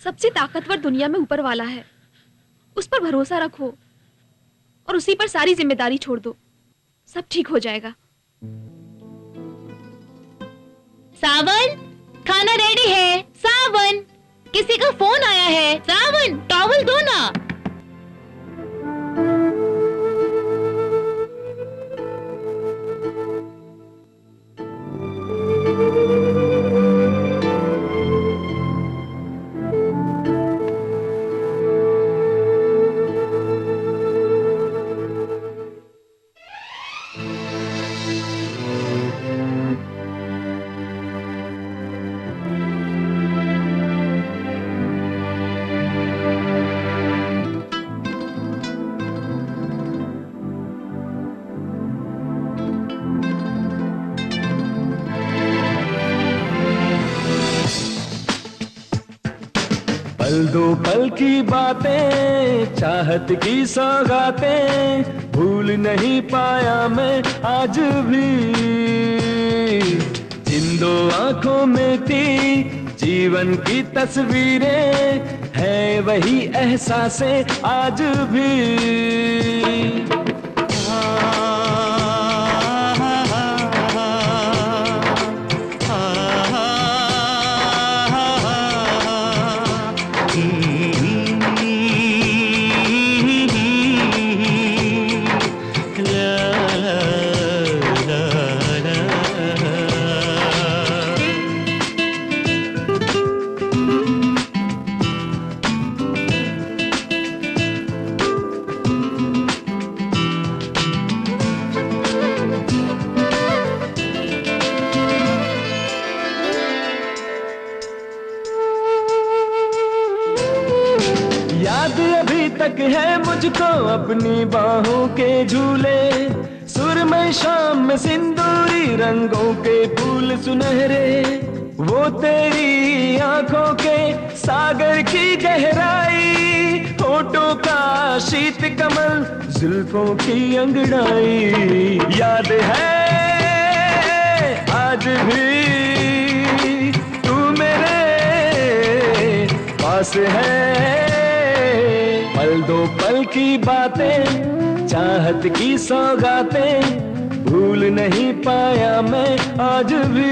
सबसे ताकतवर दुनिया में ऊपर वाला है, उस पर भरोसा रखो और उसी पर सारी जिम्मेदारी छोड़ दो, सब ठीक हो जाएगा। सावन, खाना रेडी है। सावन, किसी का फोन आया है। सावन, टॉवल दो ना। पल दो पल की बातें, चाहत की सौगातें, भूल नहीं पाया मैं आज भी। जिन दो आंखों में थी जीवन की तस्वीरें, है वही एहसासें आज भी। है मुझको अपनी बाहों के झूले, सुरमई शाम में सिंदूरी रंगों के फूल सुनहरे, वो तेरी आंखों के सागर की गहराई, होठों का शीत कमल, जुल्फों की अंगड़ाई, याद है आज भी तू मेरे पास है। पल दो पल की बातें, चाहत की सौगातें, भूल नहीं पाया मैं आज भी।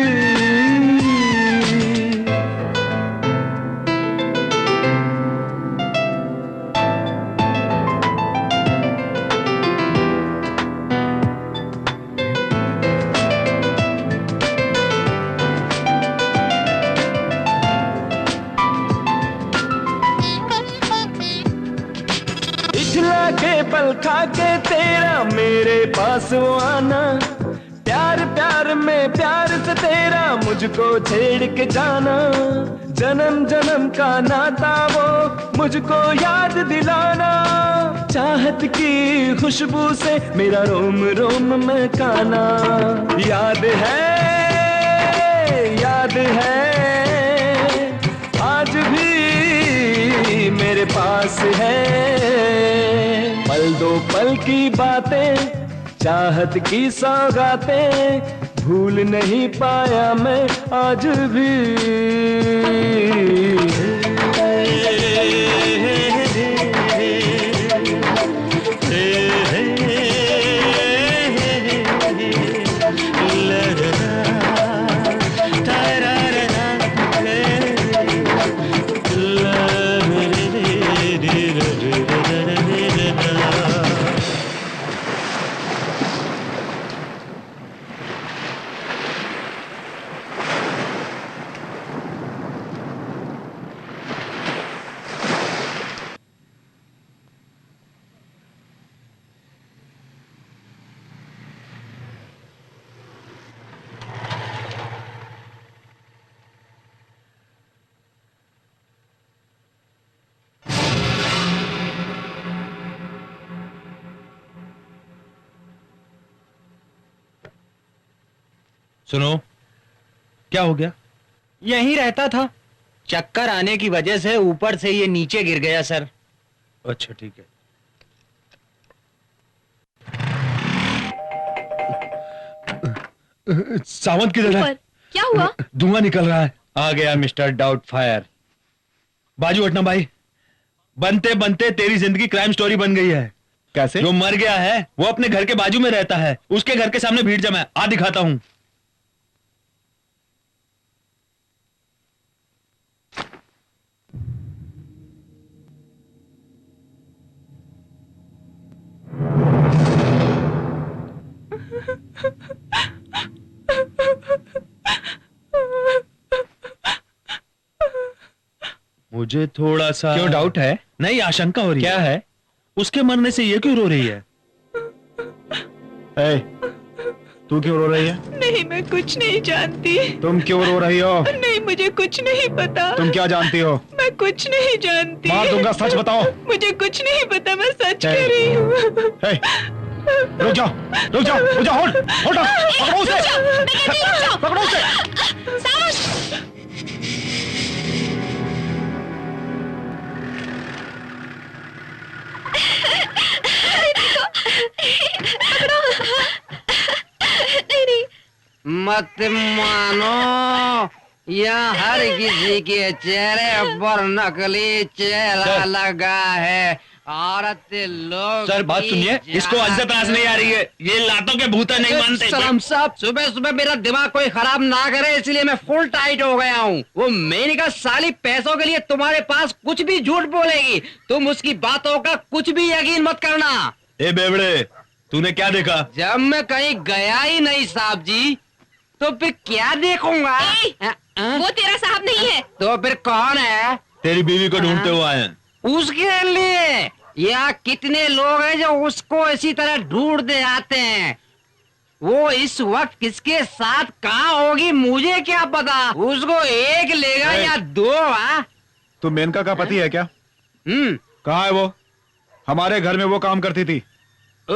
पल खा के तेरा मेरे पास वो आना, प्यार प्यार में प्यार से तेरा मुझको छेड़ के जाना, जन्म जन्म का नाता वो मुझको याद दिलाना, चाहत की खुशबू से मेरा रोम रोम महकाना, याद है याद है आज भी मेरे पास है। पल दो पल की बातें, चाहत की सौगातें, भूल नहीं पाया मैं आज भी। सुनो, क्या हो गया? यहीं रहता था, चक्कर आने की वजह से ऊपर से ये नीचे गिर गया सर। अच्छा ठीक है। सावंत किधर है? क्या हुआ? धुआं निकल रहा है। आ गया मिस्टर डाउटफायर। बाजू हटना भाई। बनते बनते तेरी जिंदगी क्राइम स्टोरी बन गई है। कैसे? जो मर गया है वो अपने घर के बाजू में रहता है, उसके घर के सामने भीड़ जमा है। आ दिखाता हूं। मुझे थोड़ा सा क्यों डाउट है? नहीं, आशंका हो रही क्या है? उसके मरने से ये क्यों रो रही है? तू क्यों रो रही है? नहीं, मैं कुछ नहीं जानती। तुम क्यों रो रही हो? नहीं, मुझे कुछ नहीं पता। तुम क्या जानती हो? मैं कुछ नहीं जानती। मार दूंगा, सच बताओ। मुझे कुछ नहीं पता, मैं सच कह रही हूँ। रुक जाओ, रुक जाओ, रुक जाओ, होल्ड, होल्ड, पकड़ो उसे, पकड़ो उसे। मत मानो, यहाँ हर किसी के चेहरे पर नकली चेहरा लगा है। औरत लोग सर बात सुनिए, इसको इज्जत नहीं आ रही है। ये लातों के भूत नहीं मानते। सलाम साहब, सुबह सुबह मेरा दिमाग कोई खराब ना करे, इसलिए मैं फुल टाइट हो गया हूँ। वो मैंने कहा साली पैसों के लिए तुम्हारे पास कुछ भी झूठ बोलेगी, तुम उसकी बातों का कुछ भी यकीन मत करना। ए बेवड़े, तूने क्या देखा? जब मैं कहीं गया ही नहीं साहब जी, तो फिर क्या देखूंगा? वो तेरा साहब नहीं है। तो फिर कौन है? तेरी बीवी को ढूंढते हुए आए हैं। उसके लिए यहाँ कितने लोग हैं जो उसको इसी तरह ढूंढते आते हैं। वो इस वक्त किसके साथ कहाँ होगी मुझे क्या पता। उसको एक लेगा या दो? तू मेनका का पति है क्या? कहाँ है वो? हमारे घर में वो काम करती थी। ओ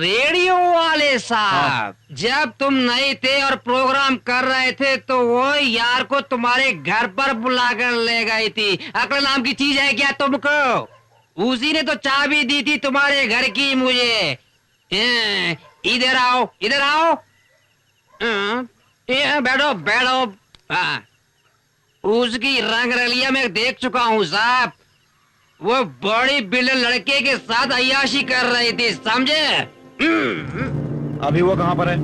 रेडियो वाले साहब, जब तुम नहीं थे और प्रोग्राम कर रहे थे तो वो यार को तुम्हारे घर पर बुलाकर ले गई थी। अकल नाम की चीज है क्या तुमको? उसी ने तो चाबी दी थी तुम्हारे घर की मुझे। इधर आओ, इधर आओ। बैठो बैठो। उसकी रंग रलिया मैं देख चुका हूँ साहब। वो बड़ी बिल्डर लड़के के साथ अय्याशी कर रही थी, समझे? अभी वो कहाँ पर है?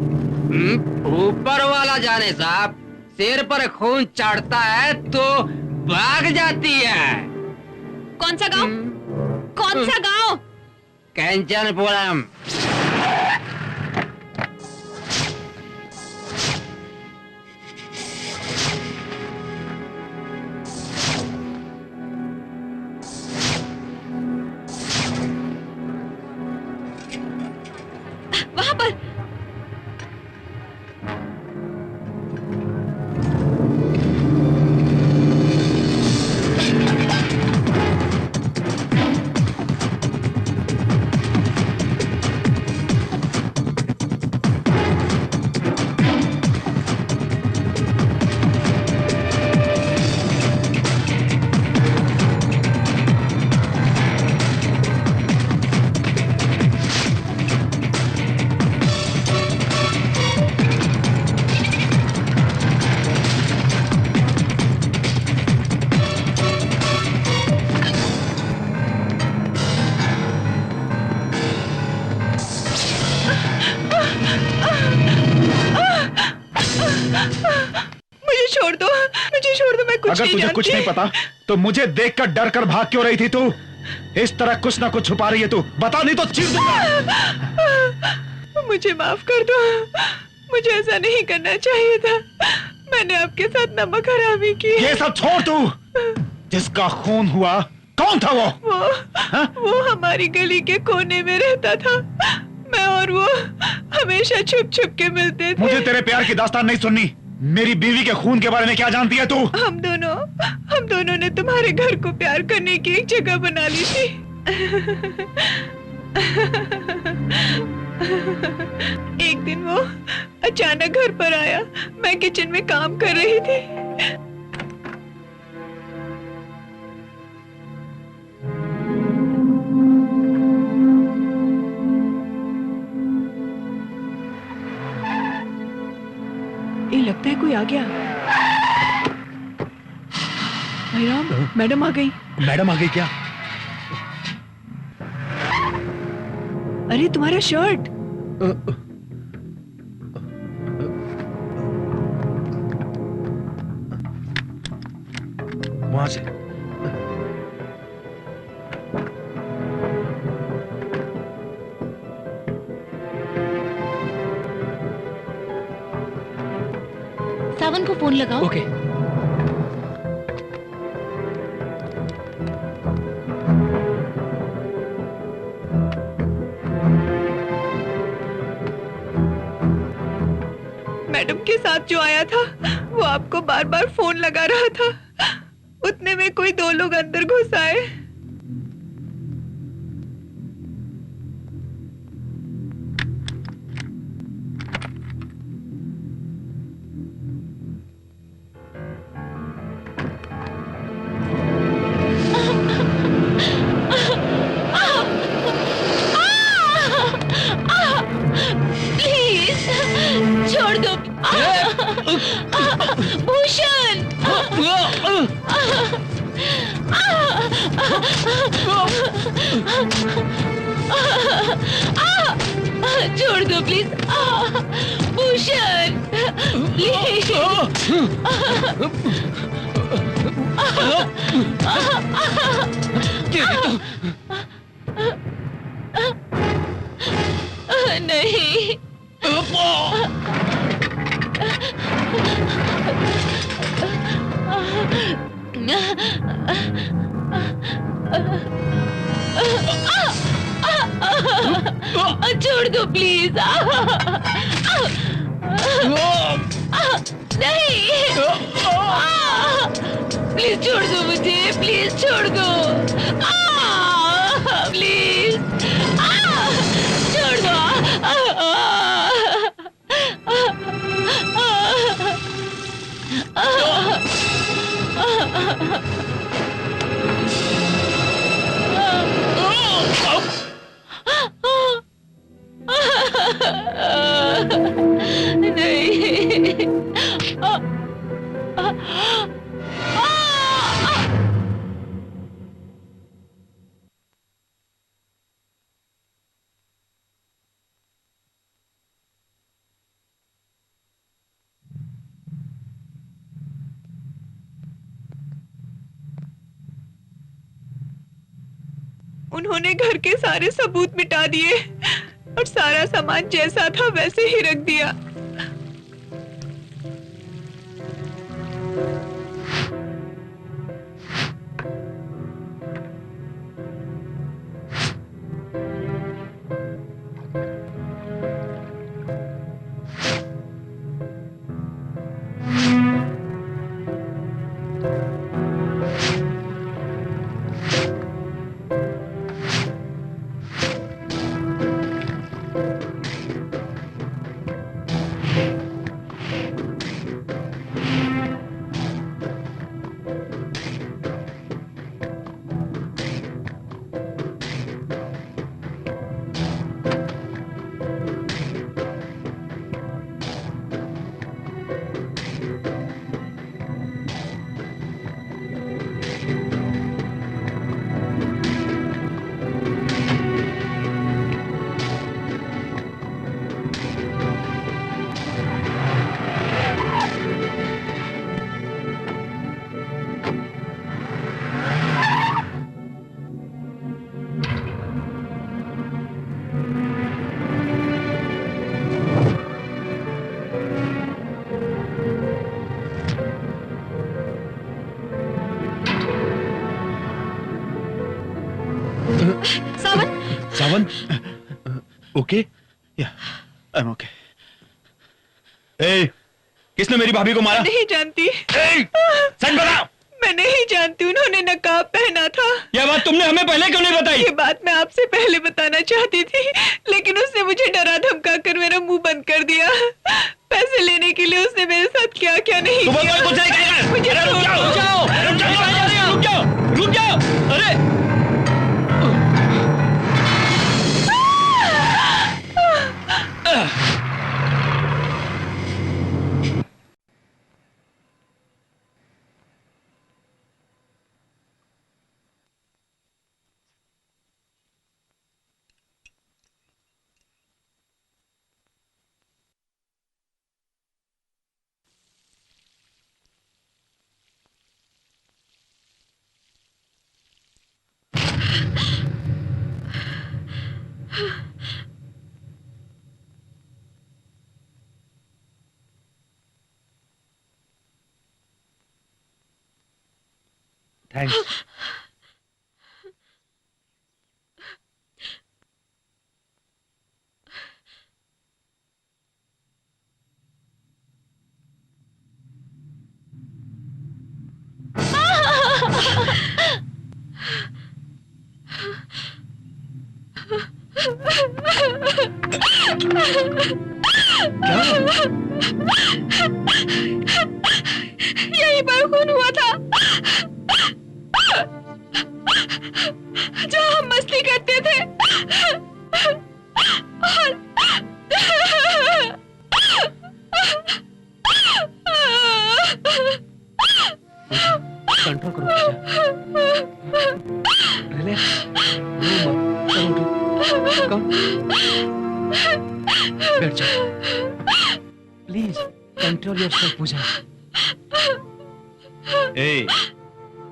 ऊपर वाला जाने साहब। सिर पर खून चढ़ता है तो भाग जाती है। कौन सा गांव? कौन सा गांव? कंचनपुरम। वहां पर। मुझे छोड़ दो, मुझे छोड़ दो, मैं कुछ अगर नहीं तुझे जानती। कुछ नहीं पता तो मुझे देखकर डर कर भाग क्यों रही थी तू? इस तरह कुछ ना कुछ छुपा रही है तू, बता नहीं तो चीर दूंगा। मुझे माफ कर दो, मुझे ऐसा नहीं करना चाहिए था। मैंने आपके साथ नमक हरामी की। ये सब छोड़ तू। जिसका खून हुआ कौन था वो? वो हमारी गली के कोने में रहता था। मैं और वो हमेशा छुप छुप के मिलते थे। मुझे तेरे प्यार की दास्तान नहीं सुननी। मेरी बीवी के खून के बारे में क्या जानती है तू? हम दोनों ने तुम्हारे घर को प्यार करने की एक जगह बना ली थी। एक दिन वो अचानक घर पर आया। मैं किचन में काम कर रही थी। ये लगता है कोई आ गया। भाई राम, मैडम आ गई। मैडम आ गई क्या? अरे तुम्हारा शर्ट। वहां से। सावन को फोन लगाओ। ओके। मैडम के साथ जो आया था वो आपको बार बार फोन लगा रहा था। उतने में कोई दो लोग अंदर घुस आए। प्लीज छोड़ दो। भूषण, छोड़ दो प्लीज। भूषण प्लीज। नहीं। छोड़ दो प्लीज। नहीं, प्लीज छोड़ दो मुझे, प्लीज छोड़ दो। प्लीज छोड़ दो। उन्होंने घर के सारे सबूत मिटा दिए और सारा सामान जैसा था वैसे ही रख दिया। सावन सावन ओके या आई एम ओके। किसने मेरी भाभी को मारा? नहीं जानती। सच बता। मैं नहीं जानती, उन्होंने नकाब पहना था। यह बात तुमने हमें पहले क्यों नहीं बताई? ये बात मैं आपसे पहले बताना चाहती थी, लेकिन उसने मुझे डरा धमका कर मेरा मुंह बंद कर दिया। पैसे लेने के लिए उसने मेरे साथ क्या क्या नहीं किया। कुछ नहीं करेगा। मुझे रुक जाओ, रुक जाओ, रुक जाओ, रुक जाओ, रुक जाओ। अरे थैंक्स। यहीं पर खून हुआ था जहाँ हम मस्ती करते थे। कंट्रोल करो रिलैक्स, कम बैठ जाओ प्लीज, कंट्रोल योरसेल्फ पूजा।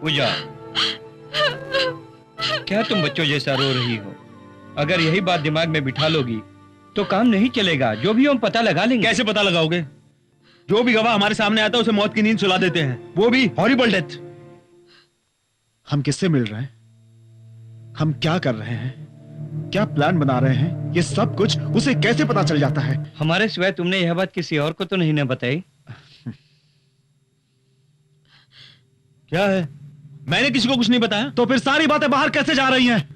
पूजा, क्या तुम बच्चों जैसा रो रही हो? अगर यही बात दिमाग में बिठा लोगी तो काम नहीं चलेगा। जो भी हम पता लगा लेंगे। कैसे पता लगाओगे? जो भी गवाह हमारे सामने आता है उसे मौत की नींद सुला देते हैं, वो भी हॉरिबल डेथ। हम किससे मिल रहे हैं, हम क्या कर रहे हैं, क्या प्लान बना रहे हैं, ये सब कुछ उसे कैसे पता चल जाता है? हमारे सिवाय तुमने यह बात किसी और को तो नहीं ना बताई? क्या है? मैंने किसी को कुछ नहीं बताया। तो फिर सारी बातें बाहर कैसे जा रही हैं?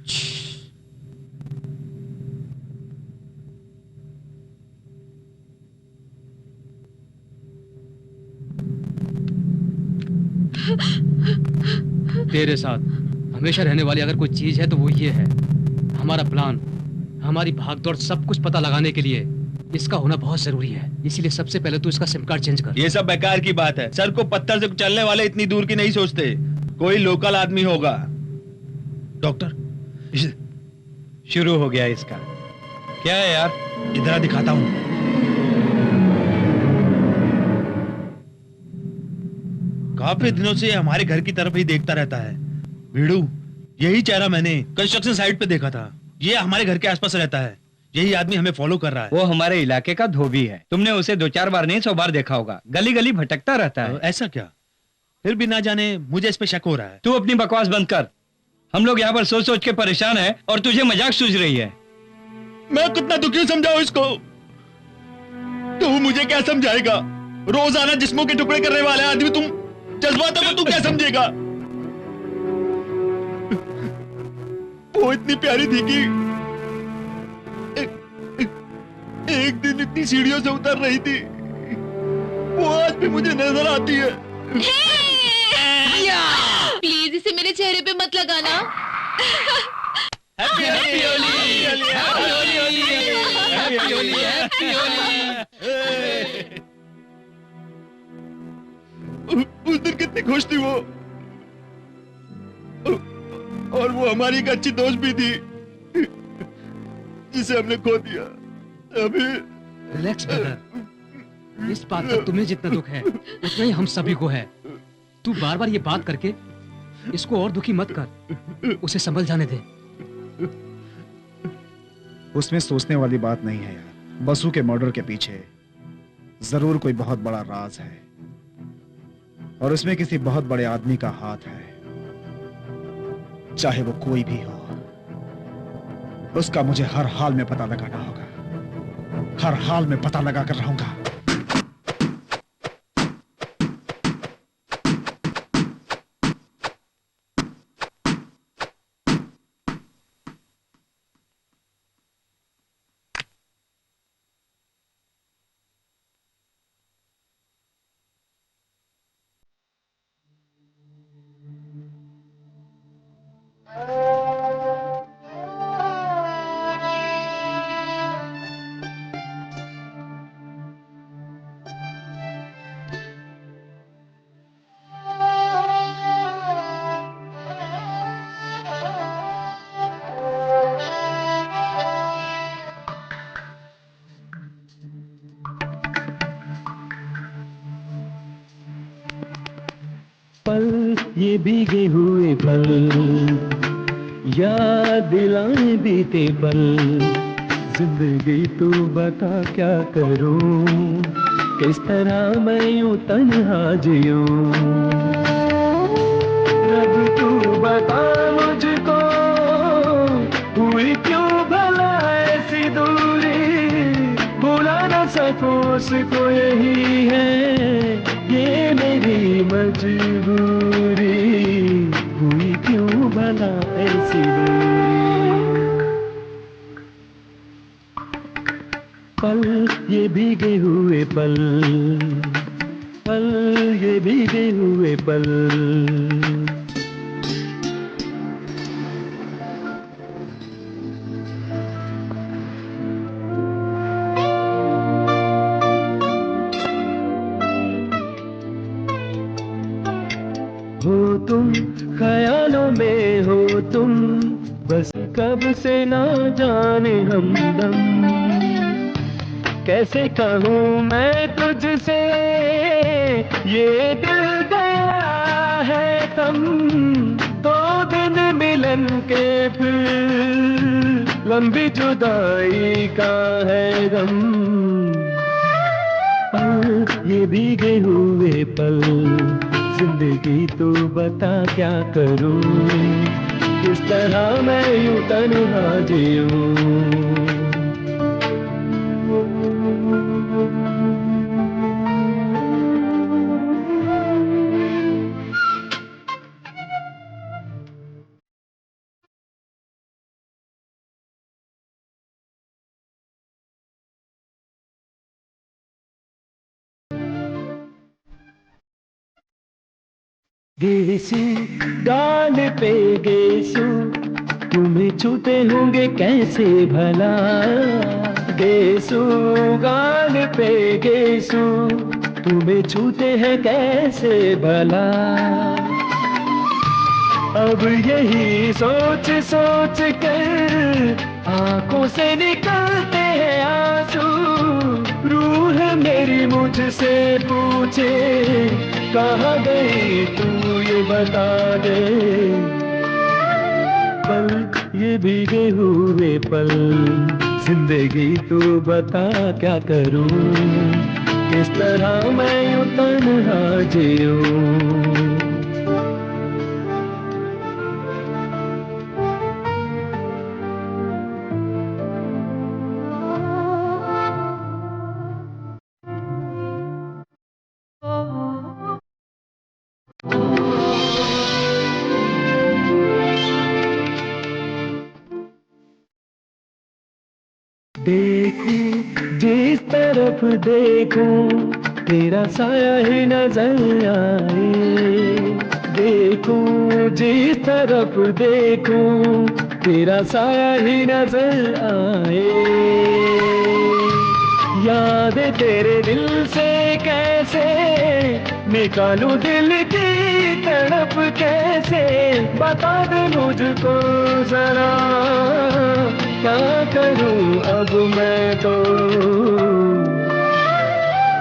तेरे साथ हमेशा रहने वाली अगर कोई चीज है तो वो ये है, हमारा प्लान, हमारी भागदौड़, सब कुछ पता लगाने के लिए इसका होना बहुत जरूरी है। इसीलिए सबसे पहले तू इसका सिम कार्ड चेंज कर। ये सब बेकार की बात है। सर को पत्थर से चलने वाले इतनी दूर की नहीं सोचते, कोई लोकल आदमी होगा। डॉक्टर, शुरू हो गया इसका। क्या है यार? इधर दिखाता हूं। काफी दिनों से हमारे घर की तरफ ही देखता रहता है। भीड़ू, यही चेहरा मैंने कंस्ट्रक्शन साइट पे देखा था। ये हमारे घर के आसपास रहता है। यही आदमी हमें फॉलो कर रहा है। वो हमारे इलाके का धोबी है। तुमने उसे 2-4 बार नहीं 100 बार देखा होगा। गली गली भटकता रहता है। ऐसा क्या? फिर भी ना जाने मुझे इस पे शक हो रहा है। तू अपनी बकवास बंद कर। हम लोग यहाँ पर सोच सोच के परेशान हैं और तुझे मजाक सूझ रही है। मैं कितना दुखी समझाऊं इसको? तू मुझे क्या समझाएगा? रोजाना जिस्मों के टुकड़े करने वाले आदमी तुम, जज्बातों को तू क्या समझेगा? वो इतनी प्यारी थी कि एक दिन इतनी सीढ़ियों से उतर रही थी, वो आज भी मुझे नजर आती है। प्लीज इसे मेरे चेहरे पे मत लगाना। Happy Holi, happy Holi, happy Holi, happy Holi. उस दिन कितनी खुश थी वो, और वो हमारी एक अच्छी दोस्त भी थी जिसे हमने खो दिया। अभी रिलैक्स ब्रदर, इस बात का तुम्हें जितना दुख है उतना ही हम सभी को है। तू बार बार ये बात करके इसको और दुखी मत कर, उसे संभल जाने दे। उसमें सोचने वाली बात नहीं है यार। बसु के मर्डर के पीछे जरूर कोई बहुत बड़ा राज है और उसमें किसी बहुत बड़े आदमी का हाथ है, चाहे वो कोई भी हो। उसका मुझे हर हाल में पता लगाना होगा, हर हाल में पता लगा कर रहूंगा। पल ये भीगे हुए पल, याद दिलाए बीते पल, जिंदगी तू बता क्या करूं, किस तरह मैं यूं तन्हा जियूं। रब तू बता मुझको, हुई क्यों भला ऐसी दूरी, भुला न सकूं उसको यही है ये मेरी मजबूरी, हुई क्यों भला ऐसी दूरी। पल ये भीगे हुए पल, पल ये भीगे हुए पल। हो तुम ख्यालों में हो तुम, बस कब से ना जाने हमदम, कैसे कहूँ मैं तुझसे ये दिल गया है तम, दो दिन मिलन के फिर लंबी जुदाई का है गम। पल ये भीगे हुए पल, जिंदगी तू बता क्या करूं, किस तरह मैं यूं तन्हा जियूं। गेसू गाल पे गेसू, तुम्हें छूते होंगे कैसे भला, गेसू गाल पे गेसू, तुम्हें छूते हैं कैसे भला। अब यही सोच सोच कर आंखों से निकलते हैं आंसू, रूह मेरी मुझसे पूछे कहाँ गई तू ये बता दे। पल ये भीगे हुए पल, जिंदगी तू बता क्या करूं, किस तरह मैं यूं तन्हा जियूं। देखूं जिस तरफ देखूं तेरा साया ही नजर आए, देखूं जिस तरफ देखूं तेरा साया ही नजर आए। याद तेरे दिल से कैसे निकालूं दिल की तड़प कैसे, बता दे मुझको जरा क्या करूं अब मैं तो।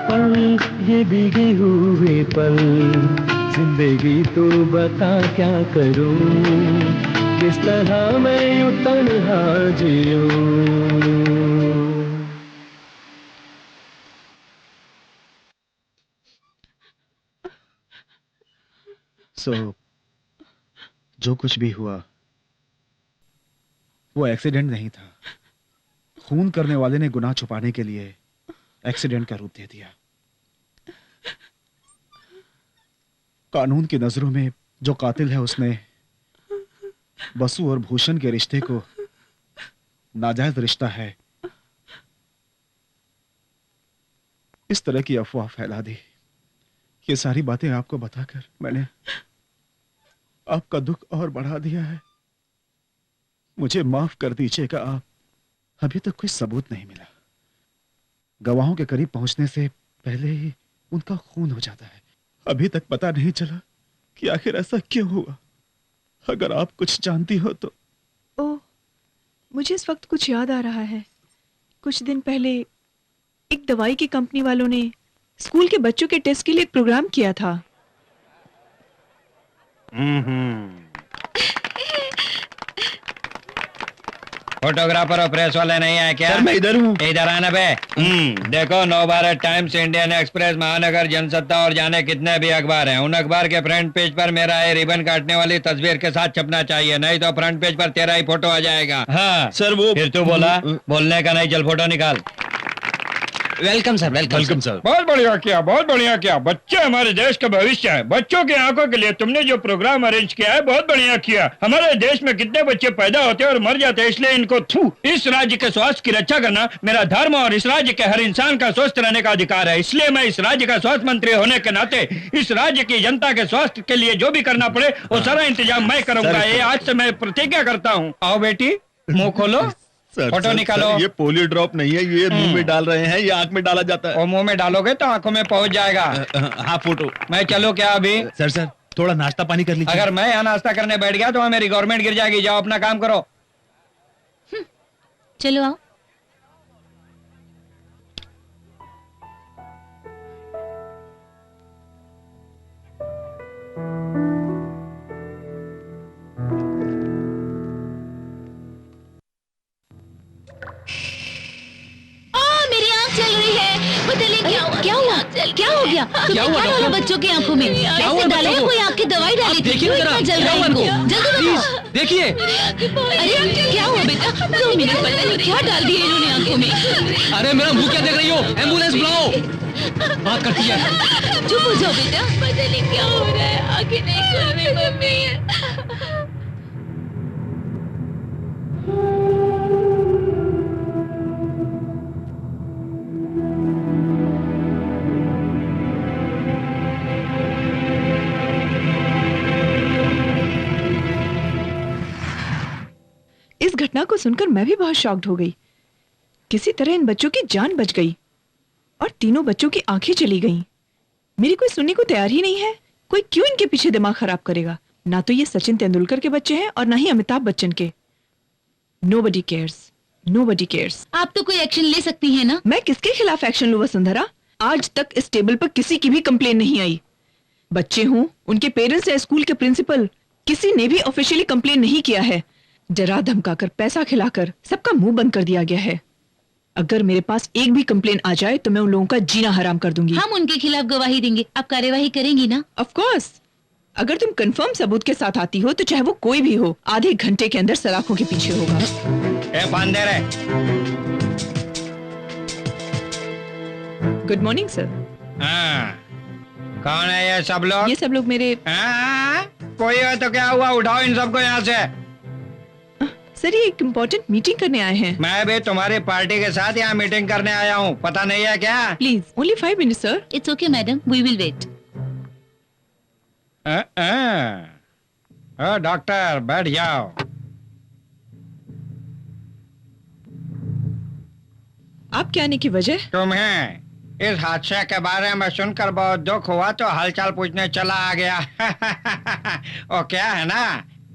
पल ये भीगे हुए पल, जिंदगी तो बता क्या करूं, किस तरह मैं यूं तन्हा जियूं। जो कुछ भी हुआ वो एक्सीडेंट नहीं था। खून करने वाले ने गुनाह छुपाने के लिए एक्सीडेंट का रूप दे दिया। कानून की नजरों में जो कातिल है उसने बसु और भूषण के रिश्ते को नाजायज रिश्ता है इस तरह की अफवाह फैला दी। ये सारी बातें आपको बताकर मैंने आपका दुख और बढ़ा दिया है। मुझे माफ कर दीजिएगा आप। अभी तक कोई सबूत नहीं मिला। गवाहों के करीब पहुंचने से पहले ही उनका खून हो जाता है। अभी तक पता नहीं चला कि आखिर ऐसा क्यों हुआ। अगर आप कुछ जानती हो तो। ओह, मुझे इस वक्त कुछ याद आ रहा है। कुछ दिन पहले एक दवाई की कंपनी वालों ने स्कूल के बच्चों के टेस्ट के लिए एक प्रोग्राम किया था। फोटोग्राफर और प्रेस वाले नहीं आए क्या? सर मैं इधर हूँ। इधर आना बे। देखो नवभारत टाइम्स, इंडियन एक्सप्रेस, महानगर, जनसत्ता और जाने कितने भी अखबार हैं, उन अखबार के फ्रंट पेज पर मेरा ये रिबन काटने वाली तस्वीर के साथ छपना चाहिए, नहीं तो फ्रंट पेज पर तेरा ही फोटो आ जाएगा। हाँ सर वो फिर तू बोला, बोलने का नहीं, चल फोटो निकाल। Welcome sir, welcome sir. बहुत बढ़िया किया, बहुत बढ़िया किया। बच्चे हमारे देश का भविष्य है। बच्चों की आंखों के लिए तुमने जो प्रोग्राम अरेंज किया है बहुत बढ़िया किया। हमारे देश में कितने बच्चे पैदा होते हैं और मर जाते हैं, इसलिए इनको इस राज्य के स्वास्थ्य की रक्षा करना मेरा धर्म और इस राज्य के हर इंसान का स्वस्थ रहने का अधिकार है। इसलिए मैं इस राज्य का स्वास्थ्य मंत्री होने के नाते इस राज्य की जनता के स्वास्थ्य के लिए जो भी करना पड़े वो सारा इंतजाम मैं करूंगा। ये आज से मैं प्रतिज्ञा करता हूँ। आओ बेटी, मुंह खोलो, फोटो निकालो। ये पोलियो ड्रॉप नहीं है, ये मुंह में डाल रहे हैं, ये आंख में डाला जाता है। और मुंह में डालोगे तो आंखों में पहुंच जाएगा। हाँ फोटो। मैं चलो क्या अभी? सर थोड़ा नाश्ता पानी कर लीजिए। अगर मैं यहाँ नाश्ता करने बैठ गया तो मेरी गवर्नमेंट गिर जाएगी। जाओ अपना काम करो। चलो आओ। क्या हुआ? क्या हो गया? क्या हुआ बच्चों की आंखों में? कैसे डाला है? कोई आंख की दवाई डाली थी? क्यों इतना जल रहा है इनको? जल्दी बताओ। देखिए। अरे क्या हुआ बेटा? 2 मिनट पता नहीं क्या डाल दिया इन्होंने आंखों में। अरे मेरा मुंह क्या देख रही हो? एम्बुलेंस बुलाओ। बात करती है। चुप हो जाओ बेटा। पता नहीं क्या हो रहा है, आंखें नहीं खुल रही मम्मी। इस घटना को सुनकर मैं भी बहुत शॉक्ड हो गई। किसी तरह इन बच्चों की जान बच गई और तीनों बच्चों की आंखें चली गईं। मेरी कोई सुनने को तैयार ही नहीं है। कोई क्यों इनके पीछे दिमाग खराब करेगा? ना तो ये सचिन तेंदुलकर के बच्चे हैं और ना ही अमिताभ बच्चन के। Nobody cares. Nobody cares. आप तो कोई एक्शन ले सकती हैं ना? मैं किसके खिलाफ एक्शन लूं वसुंधरा? आज तक इस टेबल पर किसी की भी कंप्लेन नहीं आई। बच्चे हों, उनके पेरेंट्स या स्कूल के प्रिंसिपल, किसी ने भी ऑफिशियली कंप्लेन नहीं किया है। डरा धमकाकर, पैसा खिलाकर सबका मुंह बंद कर दिया गया है। अगर मेरे पास एक भी कंप्लेन आ जाए तो मैं उन लोगों का जीना हराम कर दूंगी। हम उनके खिलाफ गवाही देंगे। आप कार्यवाही करेंगी ना? Of course. अगर तुम कंफर्म सबूत के साथ आती हो तो चाहे वो कोई भी हो, आधे घंटे के अंदर सलाखों के पीछे होगा। Good morning sir. कौन है ये सब लोग? ये सब लोग मेरे कोई है तो क्या हुआ? उठाओ इन सबको यहाँ से। सर ये एक इम्पोर्टेंट मीटिंग करने आए हैं। मैं भी तुम्हारी पार्टी के साथ यहाँ मीटिंग करने आया हूँ, पता नहीं है क्या? Please only 5 minute sir. It's okay madam, we will wait. Doctor बैठ जाओ। आपके आने की वजह? तुम्हें इस हादसे के बारे में सुनकर बहुत दुख हुआ तो हालचाल पूछने चला आ गया। ओ क्या है ना?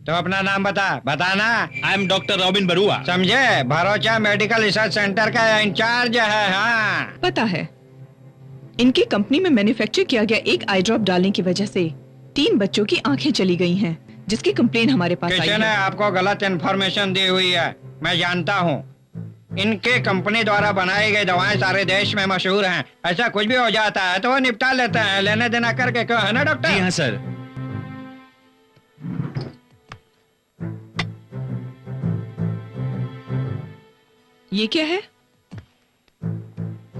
तो अपना नाम बताना। I am doctor robin Barua. समझे? भरोचा मेडिकल रिसर्च सेंटर का इंचार्ज है। हाँ पता है। इनकी कंपनी में मैन्युफैक्चर किया गया एक आई ड्रॉप डालने की वजह से 3 बच्चों की आंखें चली गई हैं, जिसकी कंप्लेन हमारे पास आई है। किसी ने आपको गलत इन्फॉर्मेशन दी हुई है, मैं जानता हूँ। इनके कंपनी द्वारा बनाई गई दवाएं सारे देश में मशहूर हैं। ऐसा कुछ भी हो जाता है तो वो निपटा लेते हैं, लेने देना करके। क्यों, है ना डॉक्टर? जी हाँ सर। ये क्या है?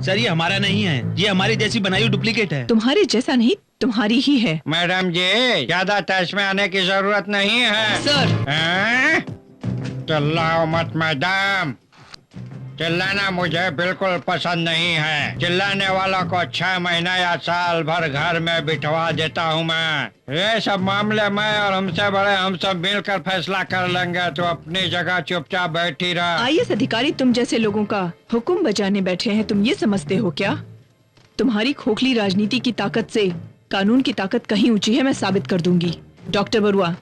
सर ये हमारा नहीं है, ये हमारी जैसी बनाई हुई डुप्लीकेट है। तुम्हारे जैसा नहीं, तुम्हारी ही है। मैडम जी ज्यादा टच में आने की जरूरत नहीं है। सर चिल्लाओ मत मैडम, चिल्लाना मुझे बिल्कुल पसंद नहीं है। चिल्लाने वालों को 6 महीना या साल भर घर में बिठवा देता हूँ मैं। ये सब मामले मैं और हमसे बड़े हम सब मिलकर फैसला कर लेंगे, तो अपनी जगह चुपचाप बैठी रह। IAS अधिकारी तुम जैसे लोगों का हुक्म बजाने बैठे हैं, तुम ये समझते हो क्या? तुम्हारी खोखली राजनीति की ताकत से कानून की ताकत कहीं ऊंची है, मैं साबित कर दूंगी। डॉक्टर बरुआ,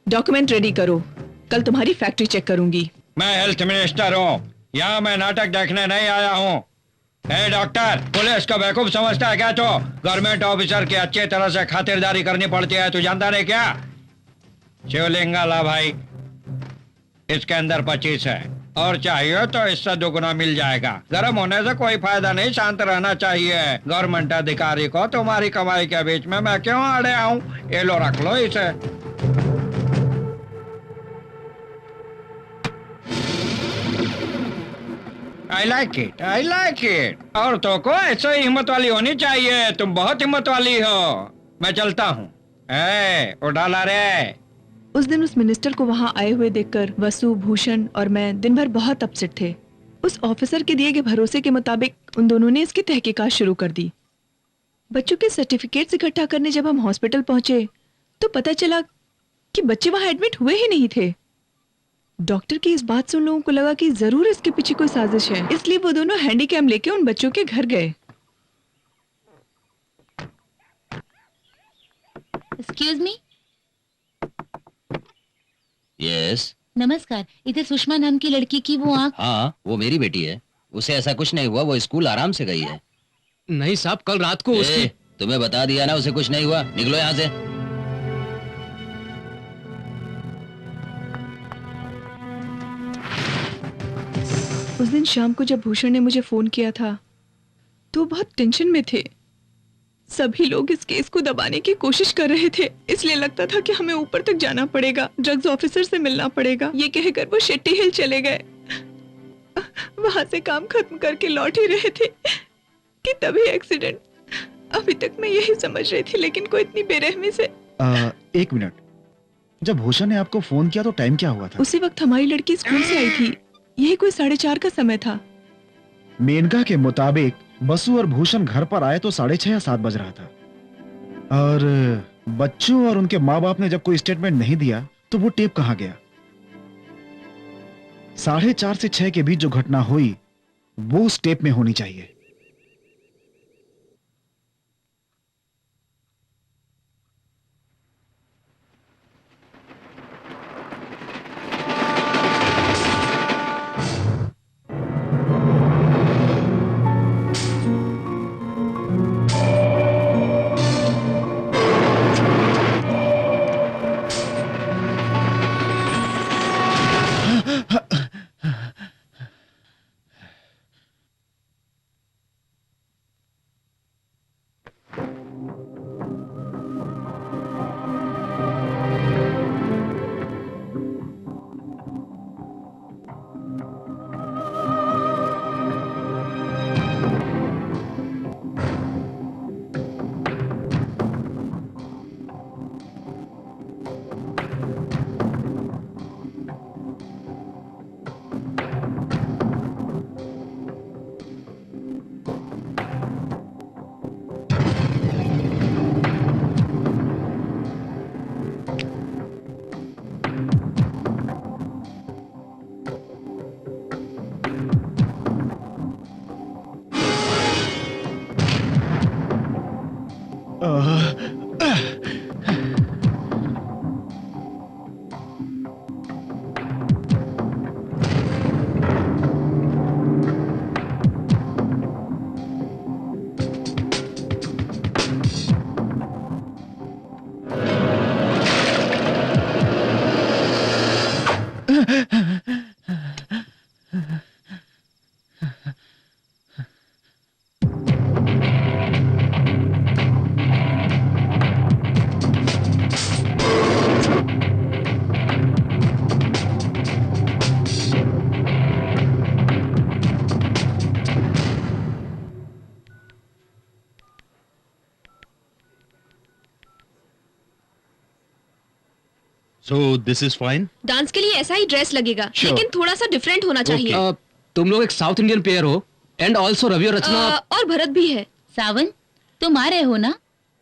डॉक्यूमेंट रेडी करो, कल तुम्हारी फैक्ट्री चेक करूंगी। मैं हेल्थ मिनिस्टर हूँ, यहाँ मैं नाटक देखने नहीं आया हूँ। डॉक्टर, पुलिस को बेवकूफ समझता है क्या? तो गवर्नमेंट ऑफिसर की अच्छी तरह से खातिरदारी करनी पड़ती है, तू जानता नहीं क्या? शिवलिंगा ला भाई, इसके अंदर 25 है और चाहिए तो इससे दुगुना मिल जाएगा। गर्म होने से कोई फायदा नहीं, शांत रहना चाहिए। गवर्नमेंट अधिकारी को तुम्हारी कमाई के बीच में मैं क्यों अड़े आऊं? ये लो, रख लो इसे। I like it, I like it। औरतों को ऐसे ही हिम्मत वाली होनी चाहिए, तुम बहुत हिम्मत वाली हो। मैं चलता हूँ। उठा ला रे। उस दिन उस मिनिस्टर को वहाँ आए हुए देखकर वसु, भूषण और मैं दिन भर बहुत अपसेट थे। उस ऑफिसर के दिए गए भरोसे के मुताबिक उन दोनों ने इसकी तहकीकात शुरू कर दी। बच्चों के सर्टिफिकेट्स इकट्ठा करने जब हम हॉस्पिटल पहुंचे तो पता चला कि बच्चे वहाँ एडमिट हुए ही नहीं थे। डॉक्टर की इस बात से उन लोगों को लगा कि जरूर इसके पीछे कोई साजिश है, इसलिए वो दोनों हैंडीकैम लेके उन बच्चों के घर गए। Excuse me. यस। नमस्कार, इधर सुषमा नाम की लड़की की वो आँख। हाँ, वो मेरी बेटी है, उसे ऐसा कुछ नहीं हुआ, वो स्कूल आराम से गई है। नहीं साहब, कल रात को उसकी... तुम्हें बता दिया ना उसे कुछ नहीं हुआ, निकलो यहाँ से। उस दिन शाम को जब भूषण ने मुझे फोन किया था तो बहुत टेंशन में थे। सभी लोग इस केस को दबाने की कोशिश कर रहे थे, इसलिए लगता था कि हमें ऊपर तक जाना पड़ेगा, ड्रग्स ऑफिसर से मिलना पड़ेगा। ये कहकर वो शेट्टी हिल चले गए। वहां से काम खत्म करके लौट ही रहे थे कि तभी एक्सीडेंट। अभी तक मैं यही समझ रही थी, लेकिन कोई इतनी बेरहमी से। 1 मिनट, जब भूषण ने आपको फोन किया तो टाइम क्या हुआ था? उसी वक्त हमारी लड़की स्कूल से आई थी, यही कोई 6:30 का समय था। मेनका के मुताबिक बसु और भूषण घर पर आए तो 6:30 या 7 बज रहा था, और बच्चों और उनके माँ बाप ने जब कोई स्टेटमेंट नहीं दिया तो वो टेप कहाँ गया? 4:30 से 6 के बीच जो घटना हुई वो उस टेप में होनी चाहिए। So this is fine. Dance के लिए ऐसा ही ड्रेस लगेगा, लेकिन थोड़ा सा डिफरेंट होना चाहिए। तुम लोग एक साउथ इंडियन पेयर हो एंड ऑल्सो रवि और रचना। और भरत भी है। सावन, तुम आ रहे हो ना?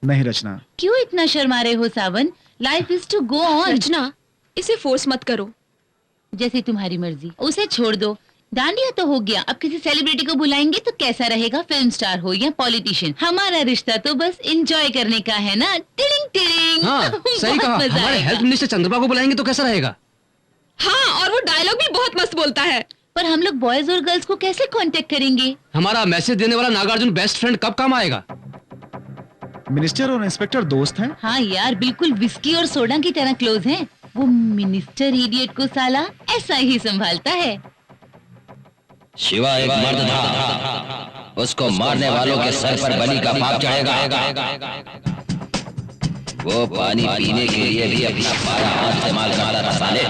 नहीं रचना। क्यों इतना शर्मा रहे हो Sawan? Life is to go on. Rachna, इसे फोर्स मत करो। जैसे तुम्हारी मर्जी, उसे छोड़ दो। डांडिया तो हो गया, अब किसी सेलिब्रिटी को बुलाएंगे तो कैसा रहेगा? फिल्म स्टार हो या पॉलिटिशियन, हमारा रिश्ता तो बस एंजॉय करने का है ना। Tiding tiding. हाँ, सही कहा। हमारे हेल्थ मिनिस्टर चंद्रमा को बुलाएंगे तो कैसा रहेगा? हाँ, और वो डायलॉग भी बहुत मस्त बोलता है। पर हम लोग बॉयज और गर्ल्स को कैसे कांटेक्ट करेंगे? हमारा मैसेज देने वाला नागार्जुन बेस्ट फ्रेंड कब काम आएगा? मिनिस्टर और इंस्पेक्टर दोस्त हैं? हाँ यार, बिल्कुल विस्की और सोडा की तरह क्लोज हैं। वो मिनिस्टर इडियट को साला ऐसा ही संभालता है। शिवा एक मर्द था, उसको मारने वालों के सर पर बलि का पाप चढ़ेगा। वो पानी पीने के लिए भी अपना सारा हाथ इस्तेमाल करता था साले।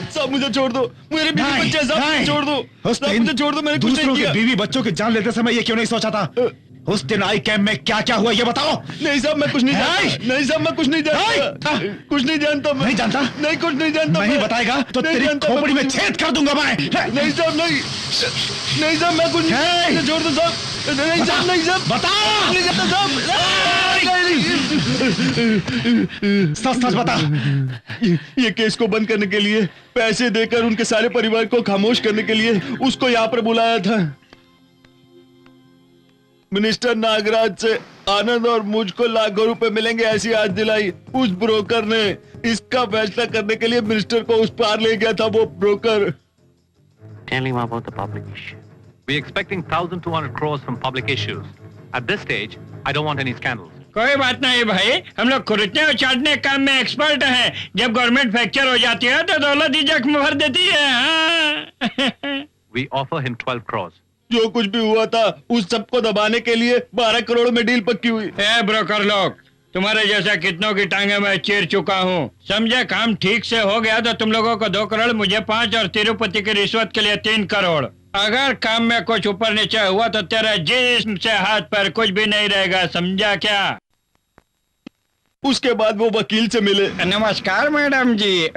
साहब मुझे छोड़ दो, मेरे बीवी बच्चे साहब छोड़ दो, साहब मुझे छोड़ दो, मैंने कुछ नहीं किया। बीवी बच्चों की जान लेते समय ये क्यों नहीं सोचा था? उस दिन आई कैंप में क्या क्या हुआ ये बताओ। नहीं साहब मैं कुछ नहीं जानता। नहीं साहब मैं कुछ नहीं जानता। कुछ नहीं जानता मैं। नहीं जानता? नहीं कुछ नहीं जानता। नहीं बताएगा तो तेरी खोपड़ी में छेद कर दूंगा मैं। नहीं साहब नहीं। नहीं साहब मैं कुछ नहीं। छोड़ दो साहब। नहीं साहब नहीं साहब बताओ। नहीं जानता साहब। सच सच बता। ये केस को बंद करने के लिए पैसे देकर उनके सारे परिवार को खामोश करने के लिए उसको यहाँ पर बुलाया था। मिनिस्टर नागराज से आनंद और मुझको लाखों रुपए मिलेंगे ऐसी आज दिलाई उस ब्रोकर ने। इसका फैसला करने के लिए मिनिस्टर को उस पार ले गया था वो broker. Tell him about the public issue. We're expecting 1,200 crores from public issues. At this stage, I don't want any scandals. कोई बात नहीं भाई, हम लोग खुरटने और चाटने काम में एक्सपर्ट हैं। जब गवर्नमेंट फ्रैक्चर हो जाती है तो दौलत ही जख्म भर देती है। हाँ? We offer him 12 crores. जो कुछ भी हुआ था उस सबको दबाने के लिए 12 करोड़ में डील पक्की हुई। ब्रोकर लोग, तुम्हारे जैसा कितनों की टांगे मैं चीर चुका हूँ। समझे, काम ठीक से हो गया तो तुम लोगों को 2 करोड़, मुझे 5 और तिरुपति की रिश्वत के लिए 3 करोड़। अगर काम में कुछ ऊपर नीचे हुआ तो तेरा जिस्म से हाथ पर कुछ भी नहीं रहेगा, समझा क्या? उसके बाद वो वकील से मिले। नमस्कार मैडम जी।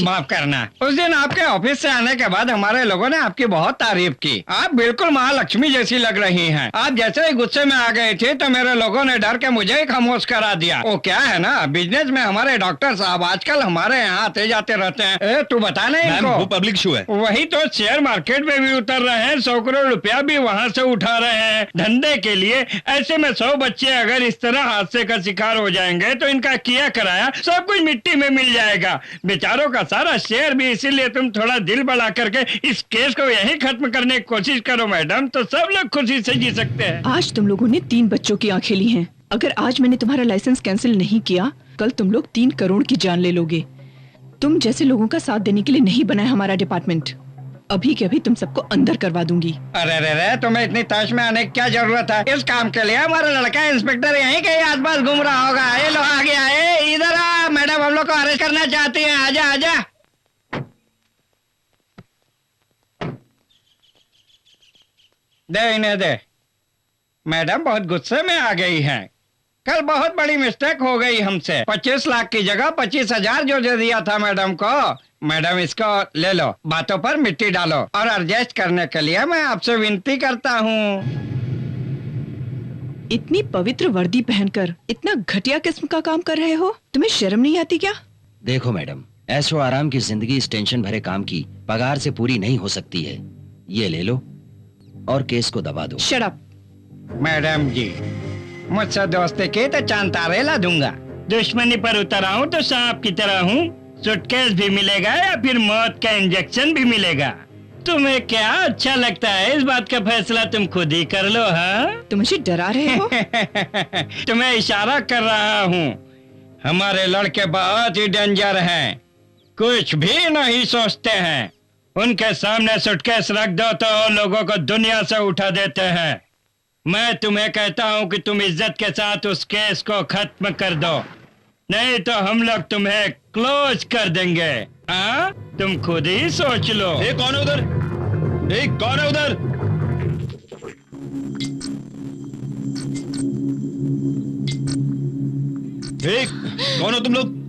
माफ करना, उस दिन आपके ऑफिस से आने के बाद हमारे लोगों ने आपकी बहुत तारीफ की। आप बिल्कुल महालक्ष्मी जैसी लग रही हैं। आप जैसे ही गुस्से में आ गए थे तो मेरे लोगों ने डर के मुझे ही खामोश करा दिया। वो क्या है ना, बिजनेस में हमारे डॉक्टर साहब आजकल हमारे यहाँ आते जाते रहते हैं। तू बता नहीं इनको। वो पब्लिक शो है। वही तो, शेयर मार्केट में भी उतर रहे हैं, 100 करोड़ रुपया भी वहाँ से उठा रहे हैं धंधे के लिए। ऐसे में 100 बच्चे अगर इस तरह हादसे का शिकार हो जाएंगे तो इनका किया कराया सब कुछ मिट्टी में मिल जाएगा। बेचारों का सारा शेयर भी, इसीलिए तुम थोड़ा दिल बढ़ा करके इस केस को यहीं खत्म करने की कोशिश करो मैडम, तो सब लोग खुशी से जी सकते हैं। आज तुम लोगों ने 3 बच्चों की आंखें ली हैं। अगर आज मैंने तुम्हारा लाइसेंस कैंसिल नहीं किया, कल तुम लोग 3 करोड़ की जान ले लोगे। तुम जैसे लोगों का साथ देने के लिए नहीं बना है हमारा डिपार्टमेंट। अभी के अभी तुम सबको अंदर करवा दूंगी। अरे रे रे, तुम्हें इतनी तश में आने की क्या जरूरत है? इस काम के लिए हमारा लड़का इंस्पेक्टर यहीं कहीं आसपास घूम रहा होगा। ये लो आ गया, इधर आ, मैडम हम लोग को अरेस्ट करना चाहती है, आजा आजा। दे इन्हें दे। मैडम बहुत गुस्से में आ गई हैं। कल बहुत बड़ी मिस्टेक हो गई हमसे। 25 लाख की जगह 25,000 जो दे दिया था मैडम को। मैडम इसको ले लो, बातों पर मिट्टी डालो और एडजस्ट करने के लिए मैं आपसे विनती करता हूँ। इतनी पवित्र वर्दी पहनकर इतना घटिया किस्म का काम कर रहे हो, तुम्हें शर्म नहीं आती क्या? देखो मैडम, ऐशो आराम की जिंदगी इस टेंशन भरे काम की पगार से पूरी नहीं हो सकती है। ये ले लो और केस को दबा दो। Shut up. मैडम जी, मुझसे दोस्ती की तो चांद तारे ला दूंगा। दुश्मनी पर उतर आऊं तो सांप की तरह हूँ। सूटकेस भी मिलेगा या फिर मौत का इंजेक्शन भी मिलेगा। तुम्हें क्या अच्छा लगता है, इस बात का फैसला तुम खुद ही कर लो। हाँ, तुम मुझे डरा रहे हो? तुम्हें इशारा कर रहा हूँ। हमारे लड़के बहुत ही डेंजर हैं, कुछ भी नहीं सोचते हैं। उनके सामने सूटकेस रख दो तो लोगों को दुनिया से उठा देते हैं। मैं तुम्हें कहता हूँ कि तुम इज्जत के साथ उस केस को खत्म कर दो, नहीं तो हम लोग तुम्हें क्लोज कर देंगे। हाँ, तुम खुद ही सोच लो। कौन है उधर? कौन है उधर? कौन हो तुम लोग?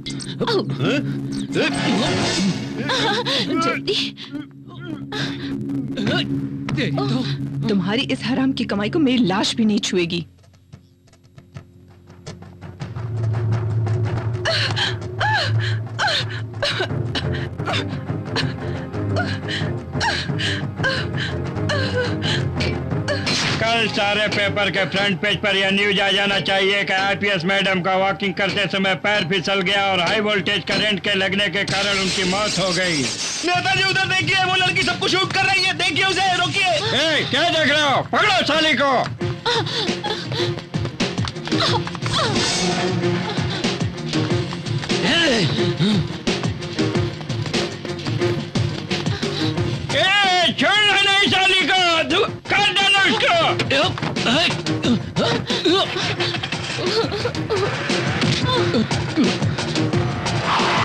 तुम्हारी इस हराम की कमाई को मेरी लाश भी नहीं छुएगी। कल सारे पेपर के फ्रंट पेज पर यह न्यूज आ जाना चाहिए कि आईपीएस मैडम का वॉकिंग करते समय पैर फिसल गया और हाई वोल्टेज करंट के लगने के कारण उनकी मौत हो गई। नेताजी उधर देखिए, वो लड़की सबको शूट कर रही है, देखिए उसे, रोकिए। क्या देख रहे हो? पकड़ो साली को। छोड़ना नहीं साली को, काट देना उसको।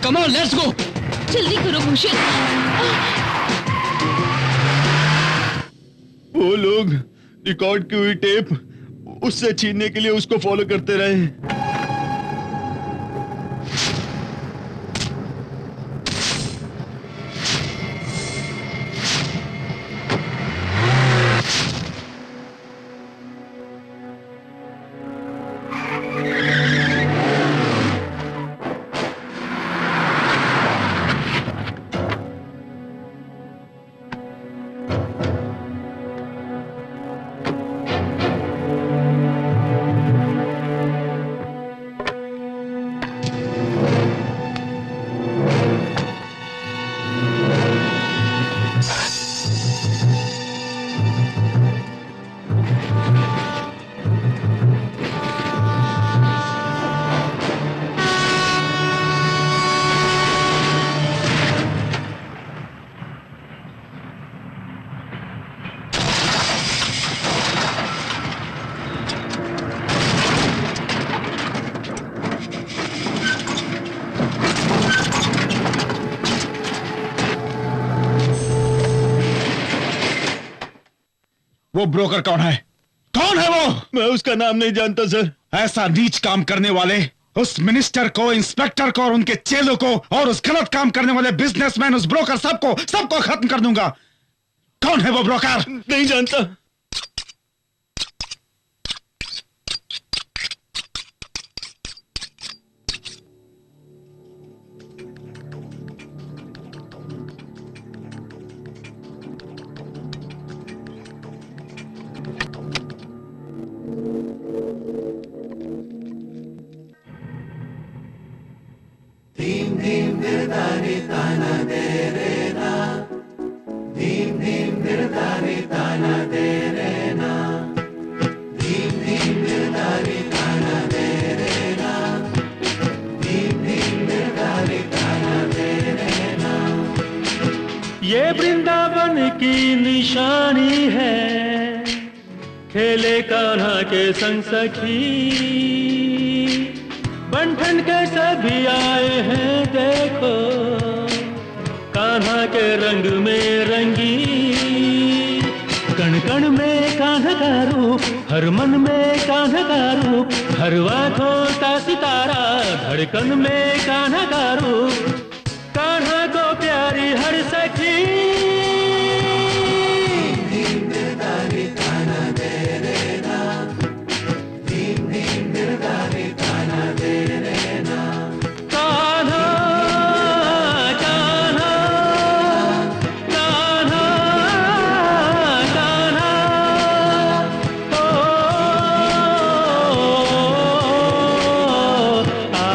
Come on, let's go. जल्दी करो भूषण। वो लोग रिकॉर्ड की हुई टेप उससे छीनने के लिए उसको फॉलो करते रहे। वो ब्रोकर कौन है? कौन है वो? मैं उसका नाम नहीं जानता सर। ऐसा नीच काम करने वाले उस मिनिस्टर को, इंस्पेक्टर को और उनके चेलों को और उस गलत काम करने वाले बिजनेसमैन, उस ब्रोकर, सबको खत्म कर दूंगा। कौन है वो ब्रोकर? नहीं जानता। धीम धीम दिरदारी ताना दे रे ना, धीम धीम दिरदारी ताना दे रे ना, धीम धीम दिरदारी ताना दे रे ना, धीम धीम दिरदारी ताना दे रे ना। ये वृंदावन की निशानी है, खेले कान्हा के संग सखी, बंठन के सभी आए हैं देखो, कान्हा के रंग में रंगी। कण कण में कान्हा का रूप, हर मन में कान्हा का रूप, हर आँखों का सितारा, धड़कन में कान्हा का रूप, कान्हा को प्यारी हर सखी। धीम दिरदारी ताना दे रे ना, धीम धीम दिरदारी ताना दे रे ना। कान्हा कान्हा कान्हा कान्हा ओ आ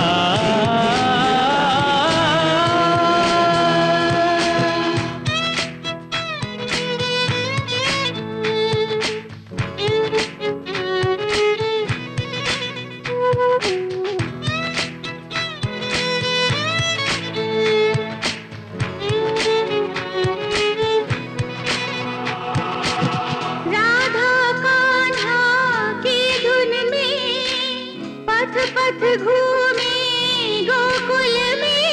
राधा कान्हा की धुन में पथ पथ घूमे गोकुल में,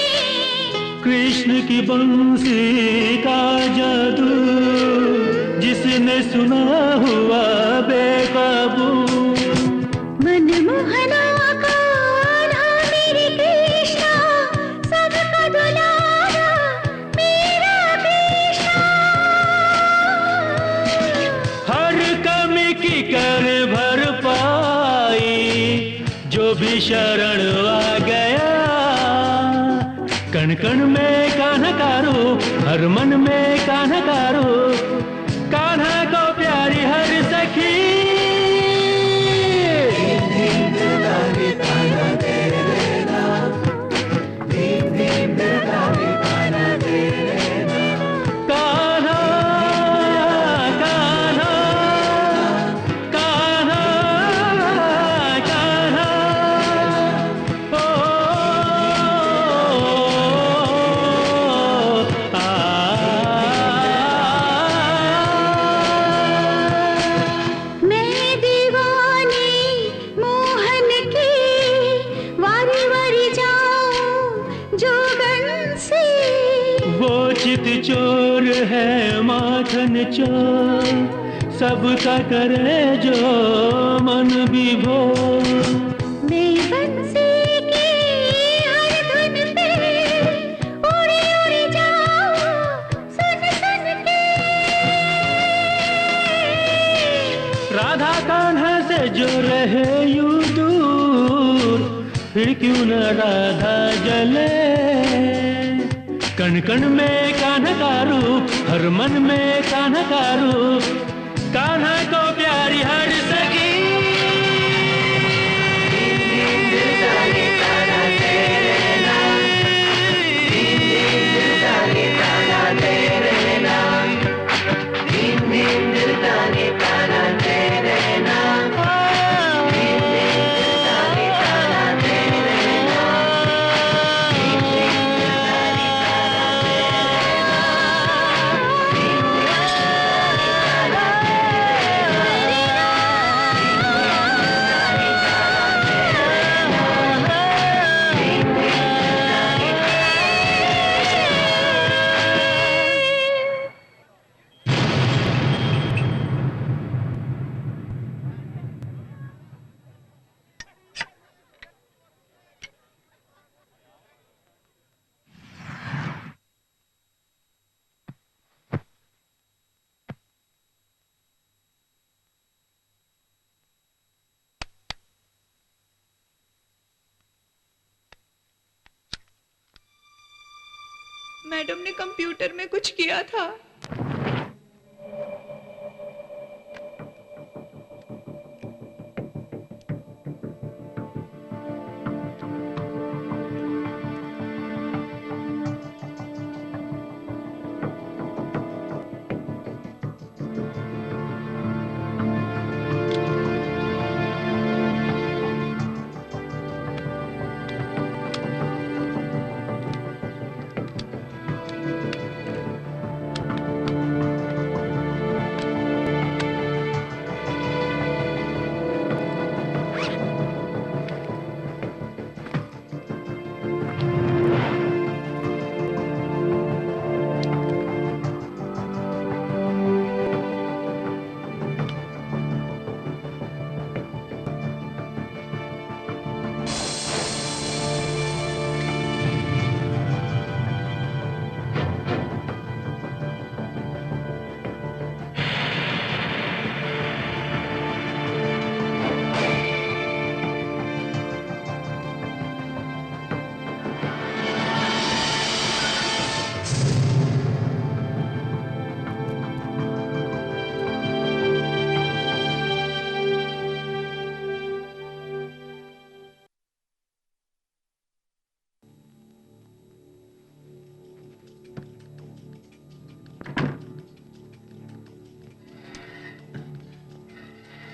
कृष्ण की बंसी का जादू जिसने सुना हुआ बेकाबू। मनमोहना कान्हा मेरे कृष्णा, सबका दुलारा मेरा कृष्णा। हर कमी की कर भर पाई जो भी शरण आ गया, कण कण में कान्हा का रूप, हर मन में कान्हा का रूप, कान्हा को प्यारी हर सखी। धीम धीम दिरदारी ताना दे रे ना, धीम धीम दिरदारी ताना दे रे ना। कान्हा कान्हा कान्हा कान्हा ओ आ मैं दीवानी मोहन की, वारी वारी जाऊं जोगन से। वो चित चोर है माखन चोर, सबका करे जो मन विभोर। मैं बंसी की हर धुन पे उड़ी उड़ी जाऊं सुन सुन के। राधा कान्हा से जो रहे यूं दूर, फिर क्यों न राधा जले। कण कण में कान्हा का रूप, हर मन में कान्हा का रूप, कान्हा को प्यारी हर सखी। दिरदारी ताना दे रे ना, धीम धीम दिरदारी ताना दे रे ना, धीम धीम दिरदारी ताना दे रे ना, धीम धीम दिरदारी ताना दे रे ना, धीम धीम दिरदारी ताना दे रे ना, धीम धीम मैडम ने कंप्यूटर में कुछ किया था।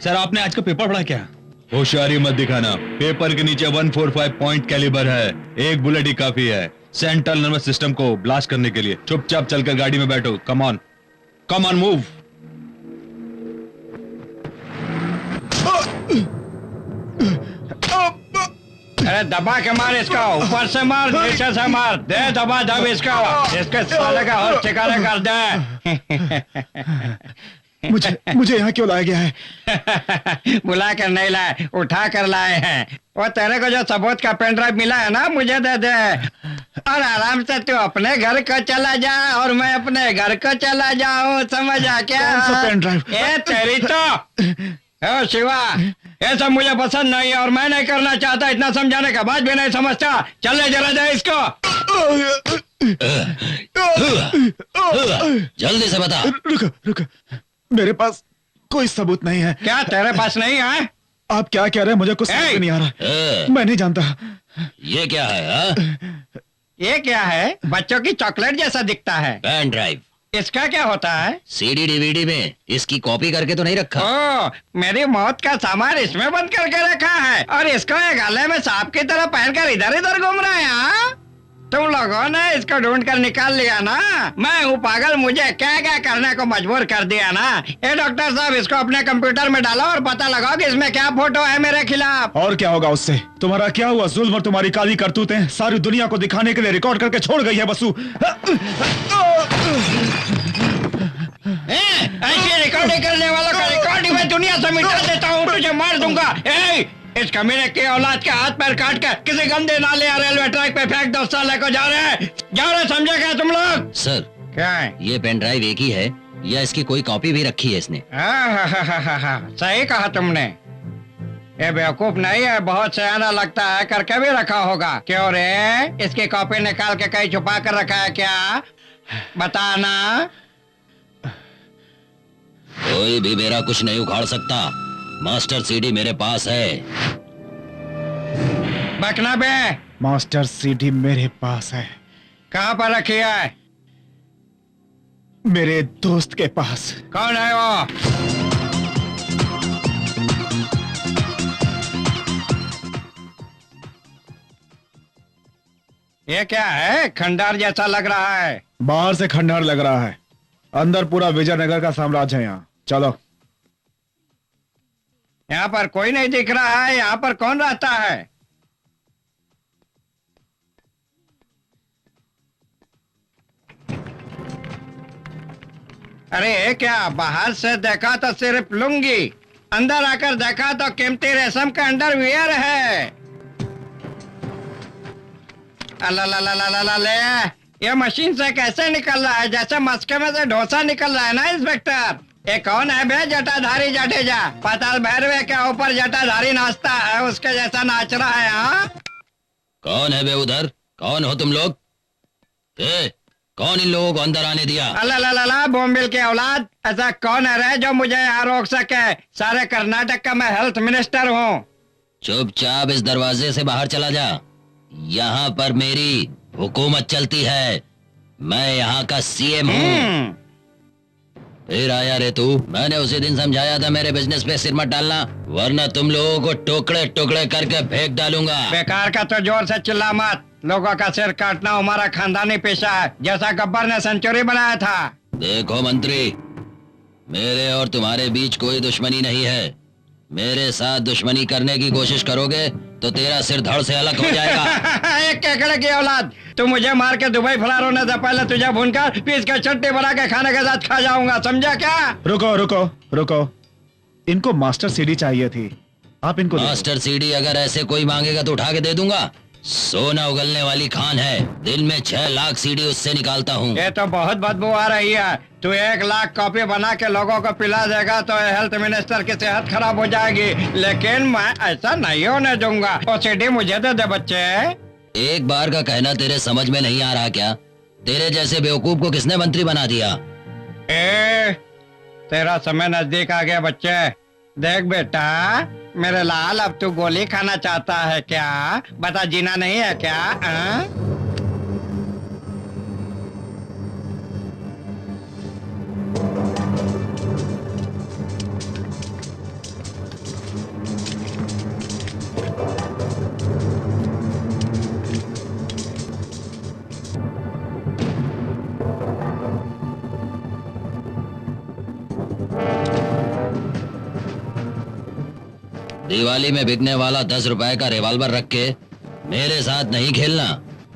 सर आपने आज का पेपर पढ़ा क्या? होशियारी मत दिखाना, पेपर के नीचे 145 पॉइंट कैलिबर है, एक बुलेट ही काफी है सेंट्रल नर्वस सिस्टम को ब्लास्ट करने के लिए। चुपचाप चलकर गाड़ी में बैठो। Come on move. अरे दबा के मार इसका, ऊपर से मार, नीचे से मार, दे दबा दब इसका, इसके साले का होश ठिकाने कर दे। मुझे यहाँ क्यों लाया गया है? बुला कर नहीं लाए, उठा कर लाए हैं। वो तेरे को जो सबूत का पेन ड्राइव मिला है ना, मुझे दे दे और आराम से तू अपने घर को चला जा और मैं अपने घर को चला जाऊं, समझ आ क्या? कौन सा पेन ड्राइव? ए तेरी तो शिवा, ये सब मुझे पसंद नहीं है और मैं नहीं करना चाहता, इतना समझाने के बाद भी नहीं समझता। चल ले जरा दे इसको। जल्दी से बता। रुको, मेरे पास कोई सबूत नहीं है। क्या तेरे पास नहीं है? आप क्या कह रहे हैं? मुझे कुछ समझ में नहीं आ रहा। मैं नहीं जानता। ये क्या है? ये क्या है? बच्चों की चॉकलेट जैसा दिखता है। Pen drive. इसका क्या होता है? सीडी डीवीडी में इसकी कॉपी करके तो नहीं रखा? ओ, मेरी मौत का सामान इसमें बंद करके रखा है और इसको एक गले में सांप की तरह पहनकर इधर इधर घूम रहा है। हाँ? तुम लोगों ने इसको ढूंढ कर निकाल लिया ना। मैं हूँ पागल, मुझे क्या क्या करने को मजबूर कर दिया ना। ए डॉक्टर साहब, इसको अपने कंप्यूटर में डालो और पता लगाओ कि इसमें क्या फोटो है मेरे खिलाफ। और क्या होगा उससे? तुम्हारा क्या हुआ? जुल्म और तुम्हारी काली करतूतें सारी दुनिया को दिखाने के लिए रिकॉर्ड करके छोड़ गई है बसु। ऐसी रिकॉर्डिंग करने वालों का रिकॉर्डिंग मैं दुनिया से मिटा देता हूँ, तुझे मार दूंगा। इस कमीने के औलाद के हाथ पैर काट कर किसी गंदे नाले या रेलवे ट्रैक पे फेंक दो, साले को जा रहे समझे क्या तुम लोग? सर क्या है? ये पेन ड्राइव एक ही है या इसकी कोई कॉपी भी रखी है इसने? सही कहा तुमने। ये बेवकूफ नहीं है, बहुत सयाना लगता है, करके भी रखा होगा। क्यों रे, इसकी कॉपी निकाल के कहीं छुपा कर रखा है क्या? बताना। कोई भी मेरा कुछ नहीं उखाड़ सकता, मास्टर सीडी मेरे पास है। बकना बे। मास्टर सीडी मेरे पास है। कहाँ पर रखी है? मेरे दोस्त के पास। कौन है वो? ये क्या है? खंडार जैसा लग रहा है। बाहर से खंडार लग रहा है, अंदर पूरा विजयनगर का साम्राज्य है। यहाँ चलो। यहाँ पर कोई नहीं दिख रहा है। यहाँ पर कौन रहता है? अरे क्या, बाहर से देखा तो सिर्फ लुंगी, अंदर आकर देखा तो कीमती रेशम का अंडरवियर है। अल्लाह, ये मशीन से कैसे निकल रहा है? जैसे मस्के में से डोसा निकल रहा है ना इंस्पेक्टर। ये कौन है बे? जटाधारी जडेजा, पाताल भैरवे के ऊपर जटाधारी नाचता है, उसके जैसा नाच रहा है। हाँ, कौन है बे उधर? कौन हो तुम लोग? कौन इन लोगों को अंदर आने दिया? अल्लाह, बोम्बिल के औलाद, ऐसा कौन है रे जो मुझे यहाँ रोक सके? सारे कर्नाटक का मैं हेल्थ मिनिस्टर हूँ। चुपचाप इस दरवाजे से बाहर चला जा। यहाँ पर मेरी हुकूमत चलती है, मैं यहाँ का सीएम हूँ। फिर आया रे तू? मैंने उसी दिन समझाया था मेरे बिजनेस पे सिर मत डालना, वरना तुम लोगों को टुकड़े टुकड़े करके फेंक डालूंगा। बेकार का तो जोर से चिल्ला मत, लोगों का सिर काटना हमारा खानदानी पेशा है, जैसा गब्बर ने सेंचुरी बनाया था। देखो मंत्री, मेरे और तुम्हारे बीच कोई दुश्मनी नहीं है। मेरे साथ दुश्मनी करने की कोशिश करोगे तो तेरा सिर धड़ से अलग हो जाएगा। एक केकड़े की औलाद, तू मुझे मार के दुबई फरार होने से पहले तुझे भूनकर पीस के चट्टी बना के खाने के साथ खा जाऊंगा, समझा क्या? रुको, इनको मास्टर सीडी चाहिए थी, आप इनको मास्टर सीडी अगर ऐसे कोई मांगेगा तो उठा के दे दूंगा। सोना उगलने वाली खान है, दिन में 6 लाख सीडी उससे निकालता हूँ। ये तो बहुत बदबू आ रही है। तू 1 लाख कॉपी बना के लोगों को पिला देगा तो हेल्थ मिनिस्टर की सेहत खराब हो जाएगी, लेकिन मैं ऐसा नहीं होने दूंगा। वो सीडी मुझे दे दे बच्चे। एक बार का कहना तेरे समझ में नहीं आ रहा क्या? तेरे जैसे बेवकूफ को किसने मंत्री बना दिया? तेरा समय नजदीक आ गया बच्चे। देख बेटा, मेरे लाल, अब तू गोली खाना चाहता है क्या? बता, जीना नहीं है क्या? दिवाली में बिकने वाला 10 रुपए का रिवॉल्वर रख के मेरे साथ नहीं खेलना।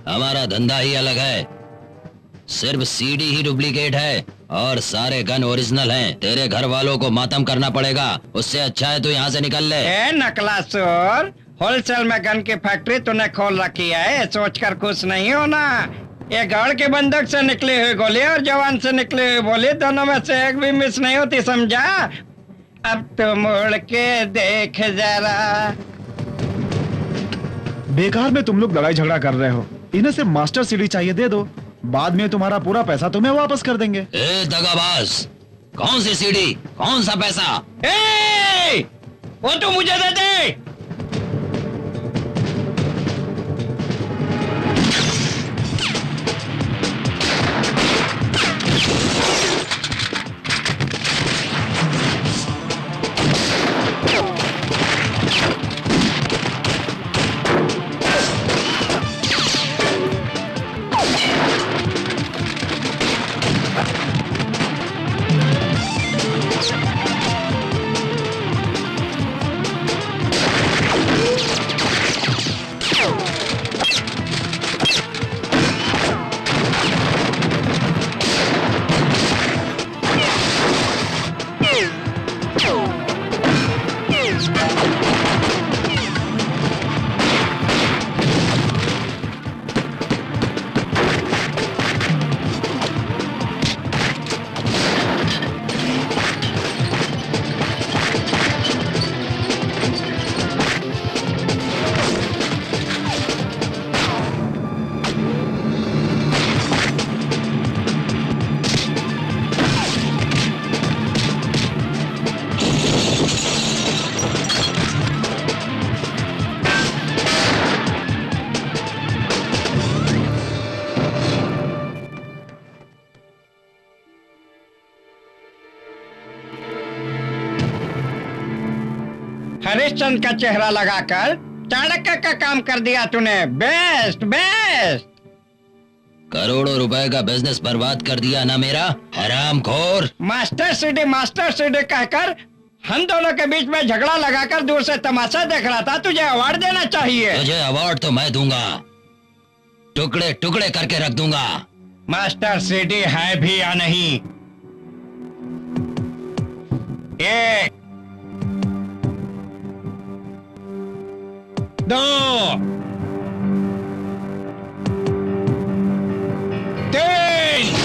हमारा धंधा ही अलग है। सिर्फ सीडी ही डुप्लीकेट है और सारे गन ओरिजिनल हैं। तेरे घर वालों को मातम करना पड़ेगा। उससे अच्छा है तू यहाँ से निकल ले। ए नकलासुर, होलसेल में गन की फैक्ट्री तूने खोल रखी है, सोचकर खुश नहीं होना। ये गढ़ के बंदूक से निकली हुई गोली और जवान से निकली हुई बोली दोनों में से एक भी मिस नहीं होती, समझा? अब तो मुड़ के देख जरा। बेकार में तुम लोग लड़ाई झगड़ा कर रहे हो। इन्हें सिर्फ मास्टर सीडी चाहिए, दे दो, बाद में तुम्हारा पूरा पैसा तुम्हें वापस कर देंगे। ए दगाबाज, कौन सी सीडी, कौन सा पैसा? ए, वो तो मुझे दे दे। हरिश्चंद्र का चेहरा लगाकर चाणक्य का काम कर दिया तूने। Best best. करोड़ों रुपए का बिजनेस बर्बाद कर दिया ना मेरा, हरामखोर। मास्टर सीडी कहकर हम दोनों के बीच में झगड़ा लगाकर दूर से तमाशा देख रहा था। तुझे अवार्ड देना चाहिए। तुझे अवार्ड तो मैं दूंगा, टुकड़े टुकड़े करके रख दूंगा। मास्टर सीडी है भी या नहीं? एक, दो, तीन,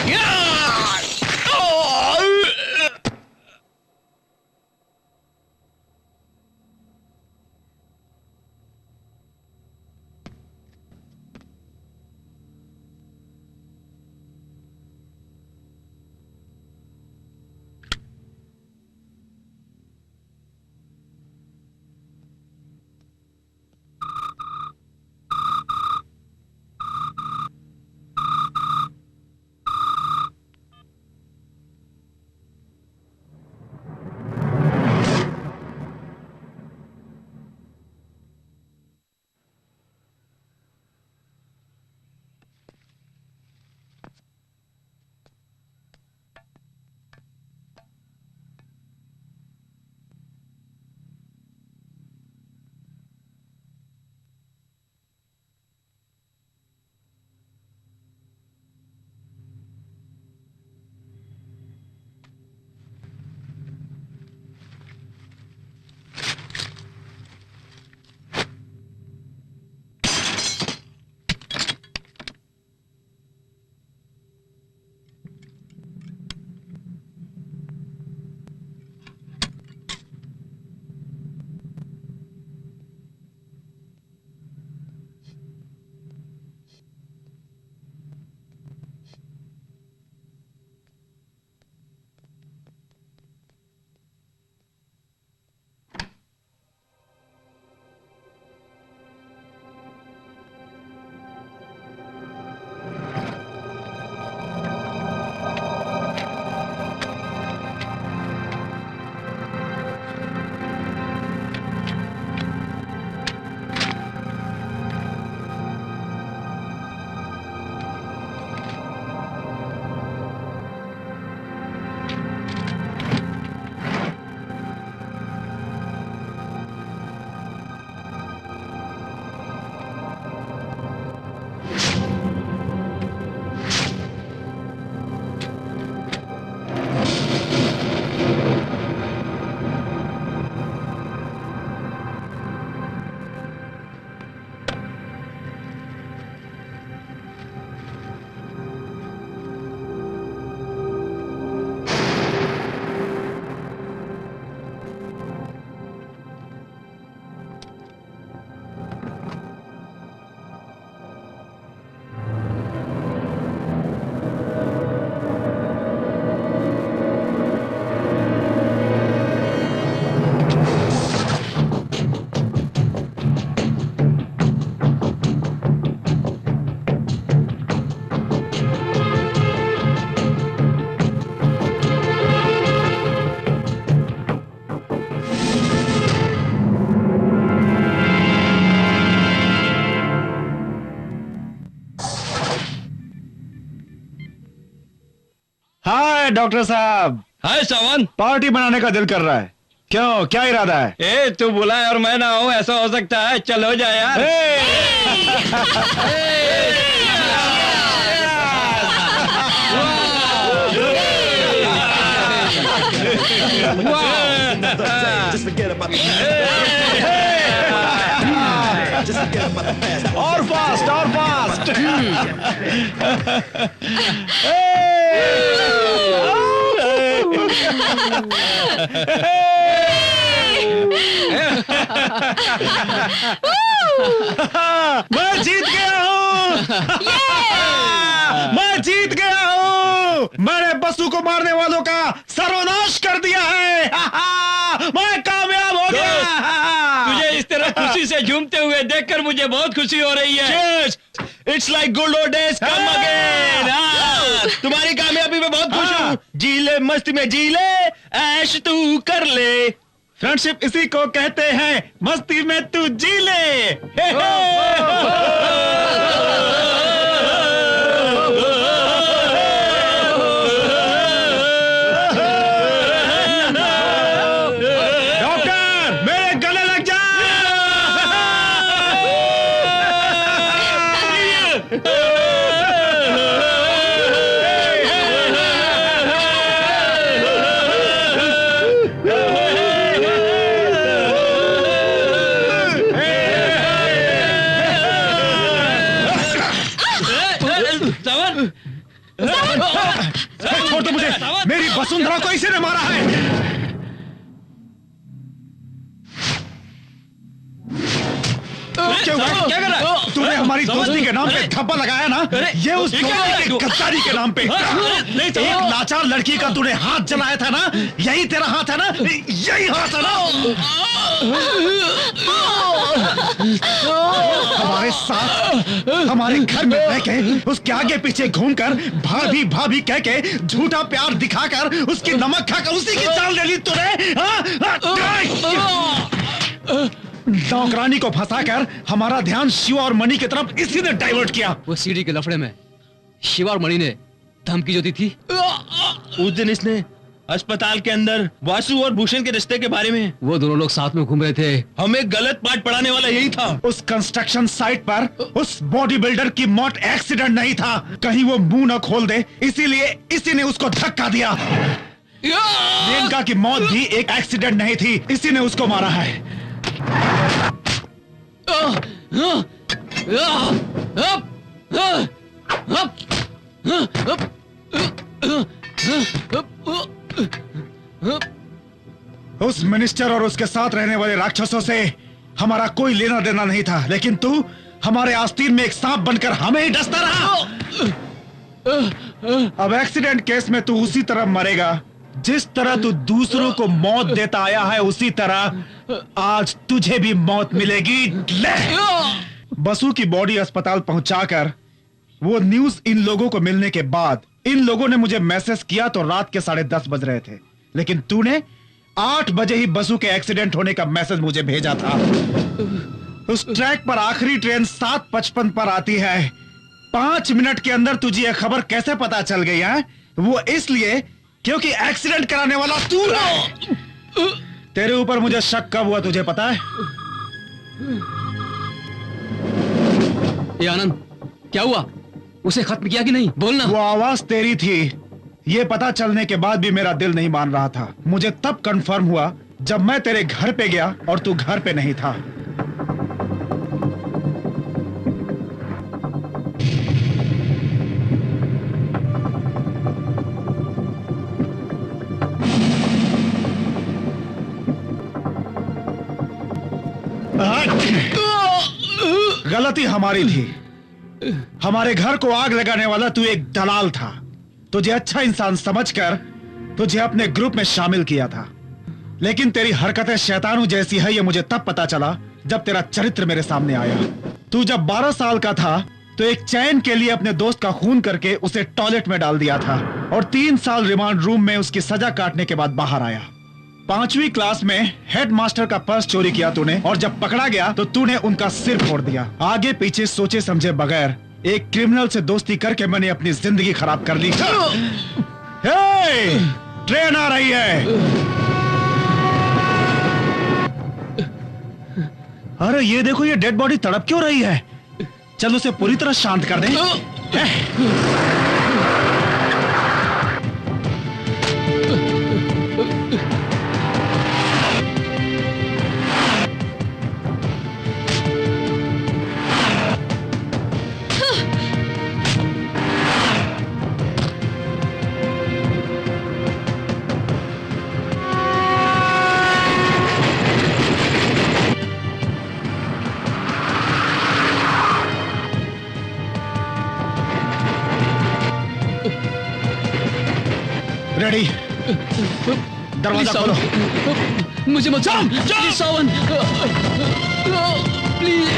हाय डॉक्टर साहब। हाय सावन। पार्टी बनाने का दिल कर रहा है, क्यों, क्या इरादा है? ए तू बुलाए और मैं ना हूँ, ऐसा हो सकता है? चल हो जाए यार। और फास्ट, और फास्ट। मैं जीत गया हूँ। मैं जीत गया हूँ। मैंने बसु को मारने वालों का सर्वनाश कर दिया है। मैं कामयाब हो गया। तुझे इस तरह खुशी से झूमते हुए देखकर मुझे बहुत खुशी हो रही है। It's like good old days come again. तुम्हारी कामयाबी में बहुत खुश हूँ। जी ले मस्ती में जी ले, ऐश तू कर ले। फ्रेंडशिप इसी को कहते हैं, मस्ती में तू जी ले। डॉक्टर, मेरे गले लग जा। छोड़ दो मुझे, मेरी वसुंधरा को इसी ने मारा है। क्या कर रहा है? तूने हमारी दोस्ती के नाम पे धब्बा लगाया ना, ये उस दोस्ती की गद्दारी के नाम पे। एक लाचार लड़की का तूने हाथ जलाया था ना, यही तेरा हाथ है ना, यही हाथ है ना। हमारे साथ हमारे घर में रह के उसके आगे पीछे घूमकर भाभी भाभी कह के झूठा प्यार दिखाकर उसकी नमक खाकर उसी की चाल ले ली तूने। नौकरानी को फंसाकर हमारा ध्यान शिवा और मणि की तरफ इसी ने डाइवर्ट किया। वो सीढ़ी के लफड़े में शिवा और मणि ने धमकी जो दी थी, उस दिन इसने अस्पताल के अंदर वासु और भूषण के रिश्ते के बारे में, वो दोनों लोग साथ में घूम रहे थे। हमें गलत पाठ पढ़ाने वाला यही था। उस कंस्ट्रक्शन साइट पर उस बॉडी बिल्डर की मौत एक्सीडेंट नहीं था, कहीं वो मुंह न खोल दे, इसीलिए इसी ने उसको धक्का दिया। प्रियंका की मौत भी एक एक्सीडेंट नहीं थी, इसी ने उसको मारा है। उस मिनिस्टर और उसके साथ रहने वाले राक्षसों से हमारा कोई लेना देना नहीं था, लेकिन तू हमारे आस्तीन में एक सांप बनकर हमें ही डसता रहा। अब एक्सीडेंट केस में तू उसी तरह मरेगा जिस तरह तू दूसरों को मौत देता आया है, उसी तरह आज तुझे भी मौत मिलेगी। ले! बसु की बॉडी अस्पताल पहुंचाकर वो न्यूज इन लोगों को मिलने के बाद इन लोगों ने मुझे मैसेज किया तो रात के 10:30 बज रहे थे, लेकिन तूने 8 बजे ही बसु के एक्सीडेंट होने का मैसेज मुझे भेजा था। उस ट्रैक पर आखिरी ट्रेन 7:55 पर आती है। 5 मिनट के अंदर तुझे यह खबर कैसे पता चल गई है? वो इसलिए क्योंकि एक्सीडेंट कराने वाला तू है। तेरे ऊपर मुझे शक कब हुआ तुझे पता है? ये आनंद, क्या हुआ? उसे खत्म किया कि नहीं? बोलना। वो आवाज तेरी थी। ये पता चलने के बाद भी मेरा दिल नहीं मान रहा था। मुझे तब कंफर्म हुआ जब मैं तेरे घर पे गया और तू घर पे नहीं था। गलती हमारी थी। हमारे घर को आग लगाने वाला तू एक दलाल था। तुझे अच्छा इंसान समझकर तुझे अपने ग्रुप में शामिल किया था, लेकिन तेरी हरकतें शैतानों जैसी है ये मुझे तब पता चला जब तेरा चरित्र मेरे सामने आया। तू जब 12 साल का था तो एक चैन के लिए अपने दोस्त का खून करके उसे टॉयलेट में डाल दिया था और 3 साल रिमांड रूम में उसकी सजा काटने के बाद बाहर आया। 5वीं क्लास में हेडमास्टर का पर्स चोरी किया तूने और जब पकड़ा गया तो तूने उनका सिर फोड़ दिया। आगे पीछे सोचे समझे बगैर एक क्रिमिनल से दोस्ती करके मैंने अपनी जिंदगी खराब कर ली। हे, ट्रेन आ रही है। अरे ये देखो, ये डेड बॉडी तड़प क्यों रही है? चलो उसे पूरी तरह शांत कर दें। रेडी, दरवाजा खोलो। मुझे मत please Sawan, please. Sawan, please.